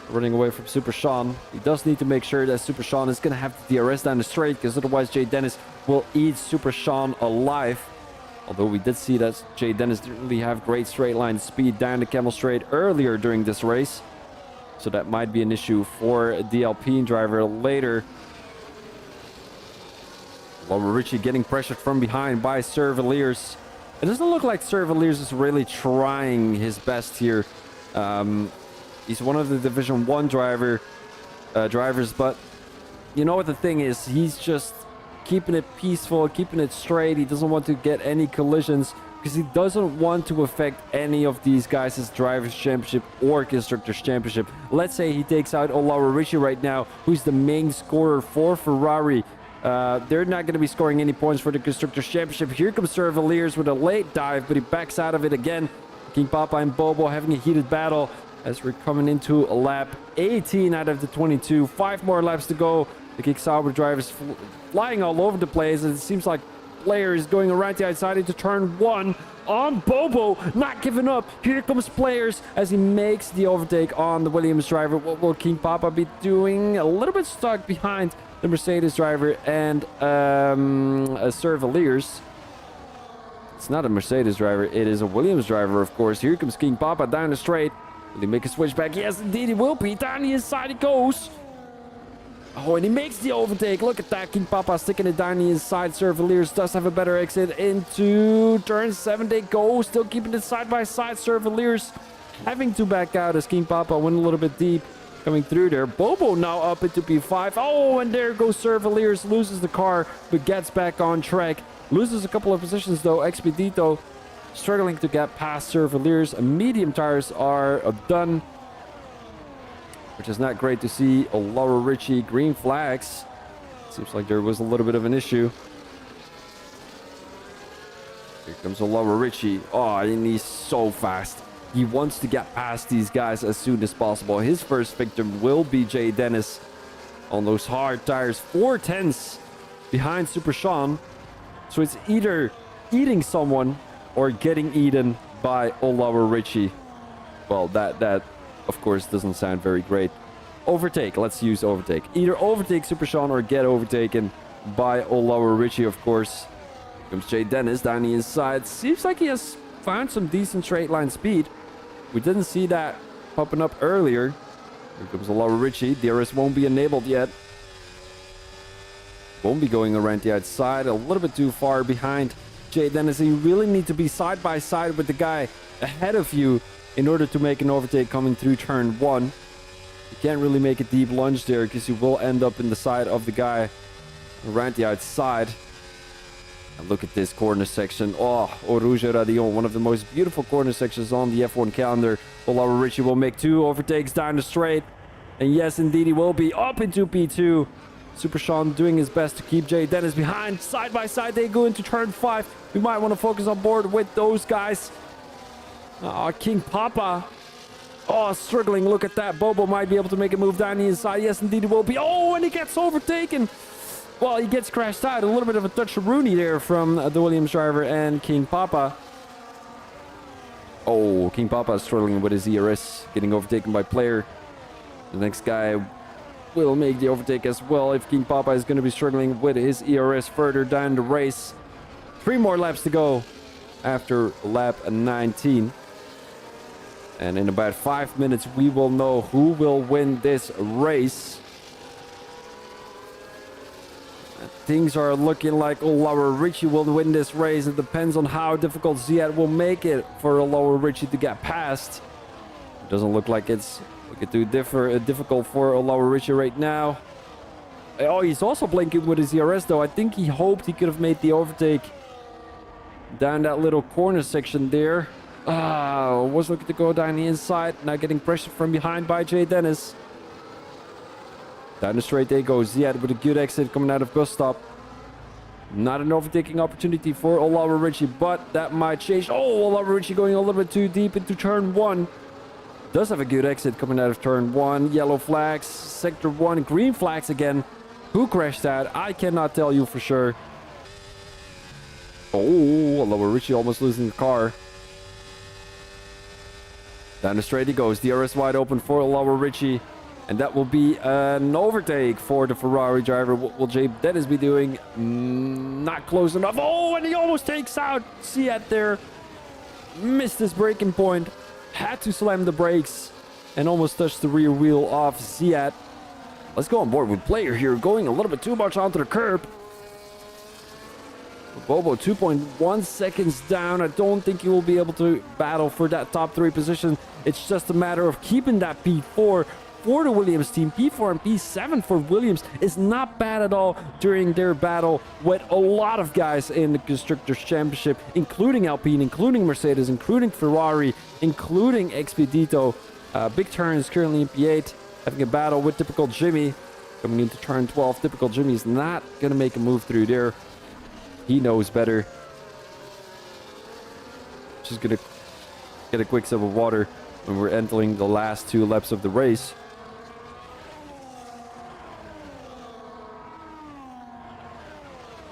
running away from Super Sean. He does need to make sure that Super Sean is going to have the DRS down the straight, because otherwise Jay Dennis will eat Super Sean alive. Although we did see that Jay Dennis didn't really have great straight line speed down the camel straight earlier during this race. So that might be an issue for the Alpine driver later. Oliver Ritchie getting pressured from behind by Servaliers. It doesn't look like Servaliers is really trying his best here. He's one of the Division 1 drivers, but you know what the thing is? He's just keeping it peaceful, keeping it straight. He doesn't want to get any collisions because he doesn't want to affect any of these guys' Drivers' Championship or Constructors' Championship. Let's say he takes out Oliver Ritchie right now, who's the main scorer for Ferrari. They're not going to be scoring any points for the Constructors' Championship. Here comes Servaliers with a late dive, but he backs out of it again. King Papa and Bobo having a heated battle as we're coming into a lap 18 out of the 22. 5 more laps to go. The Kick Sauber drivers flying all over the place. And it seems like Player is going around the outside into turn 1 on Bobo. Not giving up. Here comes Players as he makes the overtake on the Williams driver. What will King Papa be doing? A little bit stuck behind the Mercedes driver and Servaliers. It's not a Mercedes driver. It is a Williams driver, of course. Here comes King Papa down the straight. Will he make a switch back? Yes, indeed he will be. Down the inside he goes. Oh, and he makes the overtake. Look at that. King Papa sticking it down the inside. Servaliers does have a better exit into turn 7. They go. Still keeping it side by side. Servaliers having to back out as King Papa went a little bit deep. Coming through there. Bobo now up into P5. Oh, and there goes Servaliers. Loses the car, but gets back on track. Loses a couple of positions, though. Expedito struggling to get past Servaliers. Medium tires are done, which is not great to see. Laura Ritchie, green flags. Seems like there was a little bit of an issue. Here comes Laura Ritchie. Oh, and he's so fast. He wants to get past these guys as soon as possible. His first victim will be Jay Dennis on those hard tires. 4/10 behind Super Sean. So it's either eating someone or getting eaten by Oliver Ritchie. Well, that of course doesn't sound very great. Overtake. Let's use overtake. Either overtake Super Sean or get overtaken by Oliver Ritchie, of course. Here comes Jay Dennis down the inside. Seems like he has found some decent straight line speed. We didn't see that popping up earlier. Here comes Oliver Ritchie. DRS won't be enabled yet. Won't be going around the outside. A little bit too far behind Jay Dennis. You really need to be side by side with the guy ahead of you in order to make an overtake coming through turn 1. You can't really make a deep lunge there because you will end up in the side of the guy around the outside. And look at this corner section. Oh, Eau Rouge Radion, one of the most beautiful corner sections on the F1 calendar. Oliver Ritchie will make 2 overtakes down the straight. And yes, indeed, he will be up into P2. Super Sean doing his best to keep Jay Dennis behind. Side by side, they go into turn 5. We might want to focus on board with those guys. King Papa. Oh, struggling. Look at that. Bobo might be able to make a move down the inside. Yes, indeed, he will be. Oh, and he gets overtaken. Well, he gets crashed out. A little bit of a touch of Rooney there from the Williams driver and King Papa. Oh, King Papa is struggling with his ERS. Getting overtaken by Player. The next guy will make the overtake as well if King Papa is going to be struggling with his ERS further down the race. 3 more laps to go after lap 19. And in about 5 minutes, we will know who will win this race. Things are looking like Laura Ritchie will win this race. It depends on how difficult Ziad will make it for Laura Ritchie to get past. It doesn't look like it's too difficult for Laura Ritchie right now. Oh, he's also blinking with his ERS though. I think he hoped he could have made the overtake down that little corner section there. Was looking to go down the inside. Now getting pressured from behind by Jay Dennis. Down the straight they go. Ziad with a good exit coming out of bus stop. Not an overtaking opportunity for Laura Ritchie, but that might change. Oh, Laura Ritchie going a little bit too deep into turn 1. Does have a good exit coming out of turn 1. Yellow flags, sector 1, green flags again. Who crashed that? I cannot tell you for sure. Oh, Laura Ritchie almost losing the car. Down the straight he goes. DRS wide open for Laura Ritchie. And that will be an overtake for the Ferrari driver. What will Jay Dennis be doing? Not close enough. Oh, and he almost takes out Ziad there. Missed his braking point. Had to slam the brakes. And almost touched the rear wheel off Ziad. Let's go on board with player here. Going a little bit too much onto the curb. Bobo 2.1 seconds down. I don't think he will be able to battle for that top 3 position. It's just a matter of keeping that P4 for the Williams team. P4 and P7 for Williams is not bad at all during their battle with a lot of guys in the Constructors' Championship, including Alpine, including Mercedes, including Ferrari, including Expedito. Big Turn is currently in P8, having a battle with Typical Jimmy. Coming into turn 12, Typical Jimmy is not going to make a move through there. He knows better. Just going to get a quick sip of water when we're entering the last 2 laps of the race.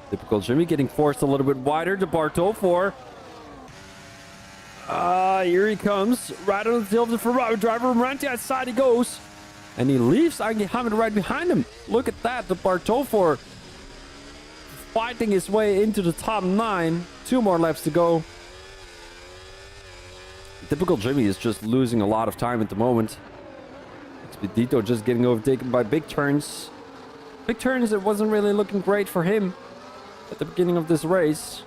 Typical Jimmy getting forced a little bit wider to Bartol 4. Here he comes. Right on the tail of the Ferrari driver. Right outside he goes. And he leaves Angie Hamid right behind him. Look at that. The Bartol 4 fighting his way into the top 9. 2 more laps to go. Typical Jimmy is just losing a lot of time at the moment. Expedito just getting overtaken by Big Turns. Big Turns, it wasn't really looking great for him at the beginning of this race.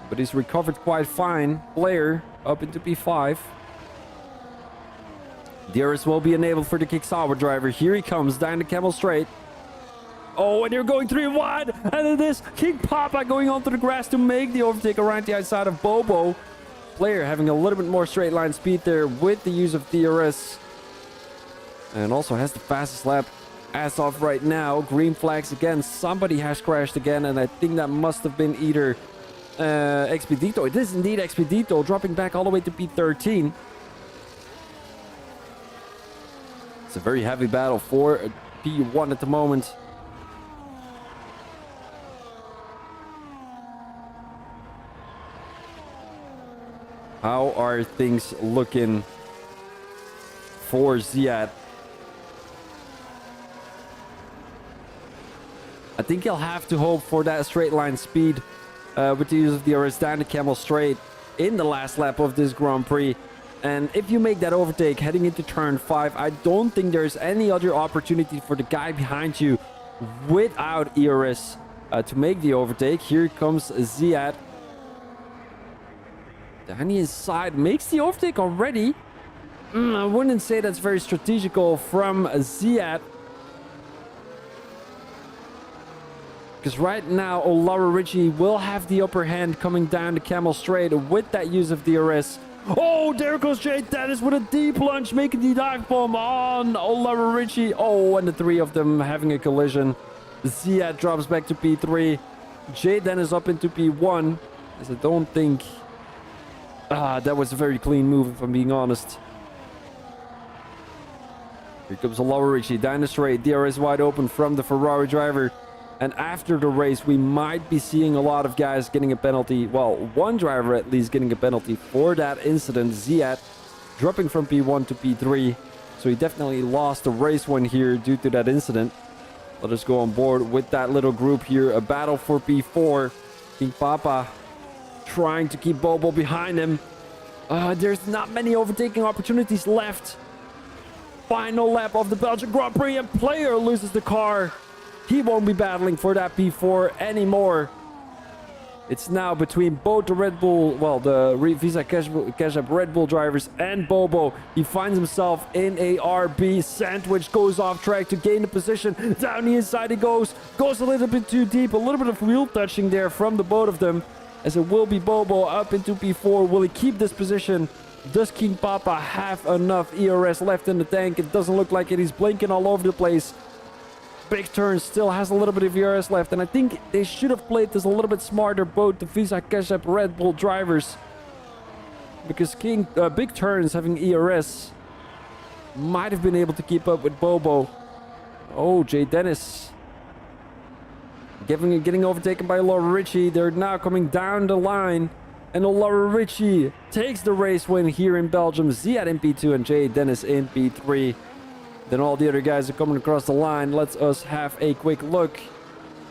But he's recovered quite fine. Player up into P5. DRS will be enabled for the Kick-Sauber driver. Here he comes down the Camel Straight. Oh, and they're going 3 wide. And then this King Papa going onto the grass to make the overtake around the outside of Bobo. Player having a little bit more straight line speed there with the use of DRS. And also has the fastest lap as of right now. Green flags again. Somebody has crashed again, and I think that must have been either Expedito. It is indeed Expedito, dropping back all the way to P13. It's a very heavy battle for P1 at the moment. How are things looking for Ziad? I think he'll have to hope for that straight line speed with the use of DRS down the Camel Straight in the last lap of this Grand Prix. And if you make that overtake heading into turn 5, I don't think there's any other opportunity for the guy behind you without ERS to make the overtake. Here comes Ziad. Down the inside makes the overtake already. I wouldn't say that's very strategical from Ziad. Because right now, Laura Ritchie will have the upper hand coming down the Camel Straight with that use of DRS. Oh, there goes Jay Dennis with a deep lunge, making the dive bomb on Laura Ritchie. Oh, and the 3 of them having a collision. Ziad drops back to P3. Jay Dennis up into P1. As I don't think... that was a very clean move, if I'm being honest. Here comes Laura Ritchie down the straight. DRS wide open from the Ferrari driver. And after the race, we might be seeing a lot of guys getting a penalty. Well, one driver at least getting a penalty for that incident. Ziad dropping from P1 to P3. So he definitely lost the race one here due to that incident. Let us go on board with that little group here. A battle for P4. King Papa trying to keep Bobo behind him. There's not many overtaking opportunities left. Final lap of the Belgian Grand Prix, and Player loses the car. He won't be battling for that P4 anymore. It's now between both the Red Bull, well, the Visa Cash App Red Bull drivers and Bobo. He finds himself in a RB sandwich, goes off track to gain the position. Down the inside he goes a little bit too deep. A little bit of wheel touching there from the both of them, as it will be Bobo up into P4. Will he keep this position? Does King Papa have enough ERS left in the tank? It doesn't look like it. He's blinking all over the place. Big Turn still has a little bit of ERS left, and I think they should have played this a little bit smarter, both the Visa Cash App Red Bull drivers, because Big Turns having ERS might have been able to keep up with Bobo. Oh, Jay Dennis getting overtaken by Laura Ritchie. They're now coming down the line, and Laura Ritchie takes the race win here in Belgium. Ziad in P2 and Jay Dennis in P3. Then all the other guys are coming across the line. Let's us have a quick look.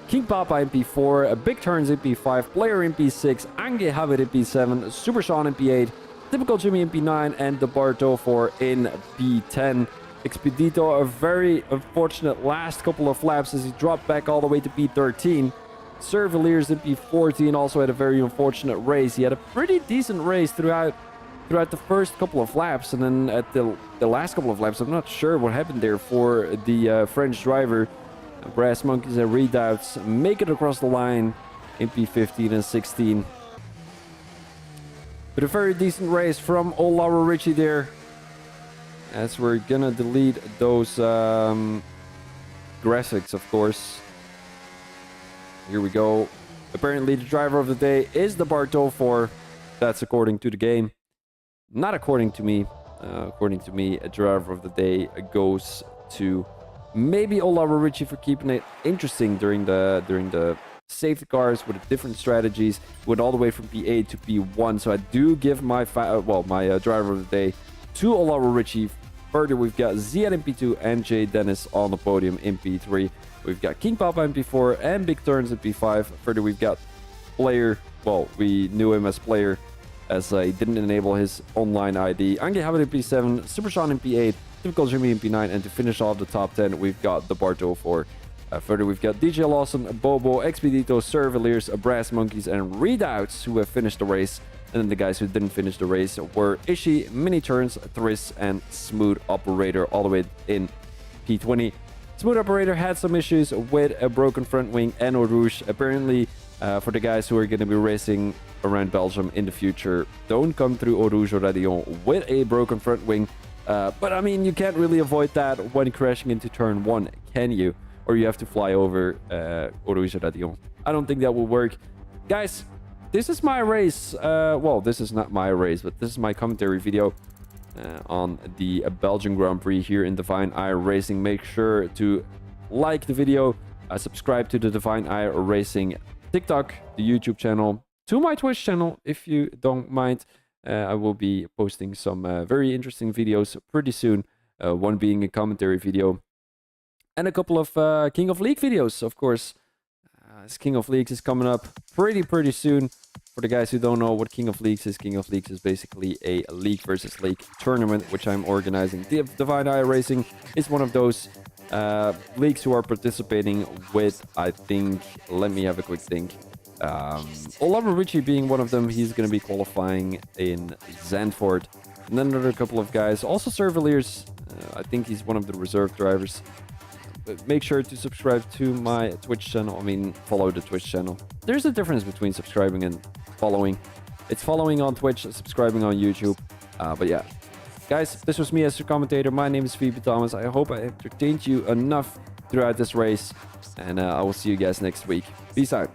King Papa in P4, Big Turns in P5, Player in P6, Ange Havid in P7, Super Sean in P8, Typical Jimmy in P9, and the Bartofo in P10. Expedito, a very unfortunate last couple of laps as he dropped back all the way to P13. Servaliers in P14 also had a very unfortunate race. He had a pretty decent race throughout the first couple of laps, and then at the last couple of laps, I'm not sure what happened there for the French driver. Brass Monkeys and Redoubts make it across the line in P15 and 16. But a very decent race from Laura Ritchie there, as we're gonna delete those graphics, of course. Here we go. Apparently the driver of the day is the Bartofo. That's according to the game. Not according to me. According to me, a driver of the day goes to maybe Laura Ritchie for keeping it interesting during the safety cars with different strategies. Went all the way from P8 to P1. So I do give my driver of the day to Laura Ritchie. Further, we've got Ziad in P2 and Jay Dennis on the podium in P3. We've got King Papa in P4 and Big Turns in P5. Further, we've got Player. Well, we knew him as Player, as he didn't enable his online ID. Ange Havid in P7, Super Sean in P8, Typical Jimmy in P9, and to finish off the top 10, we've got the Bartofo. Further, we've got DJ Lawson, Bobo, Expedito, Servaliers, Brass Monkeys, and Redoubts who have finished the race. And then the guys who didn't finish the race were Ishi, Mini Turns, Thriss, and Smooth Operator all the way in P20. Smooth Operator had some issues with a broken front wing and Eau Rouge. Apparently, for the guys who are going to be racing around Belgium in the future, don't come through Eau Rouge or Radion with a broken front wing. But I mean, you can't really avoid that when crashing into turn 1, can you? Or you have to fly over Eau Rouge or Radion. I don't think that will work. Guys, this is my race. Well, this is not my race, but this is my commentary video on the Belgian Grand Prix here in Divine Eye Racing. Make sure to like the video, subscribe to the Divine Eye Racing TikTok, the YouTube channel, to my Twitch channel if you don't mind. I will be posting some very interesting videos pretty soon, one being a commentary video and a couple of King of League videos, of course. As King of Leagues is coming up pretty soon. For the guys who don't know what King of Leagues is basically a league versus league tournament which I'm organizing. Divine Eye Racing is one of those leagues who are participating with, I think, let me have a quick think. Laura Ritchie being one of them. He's going to be qualifying in Zandvoort. And then another couple of guys. Also Servaliers. I think he's one of the reserve drivers. But make sure to subscribe to my Twitch channel. I mean, follow the Twitch channel. There's a difference between subscribing and following. It's following on Twitch, subscribing on YouTube. But yeah. Guys, this was me as your commentator. My name is VP Thomas. I hope I entertained you enough throughout this race. And I will see you guys next week. Peace out.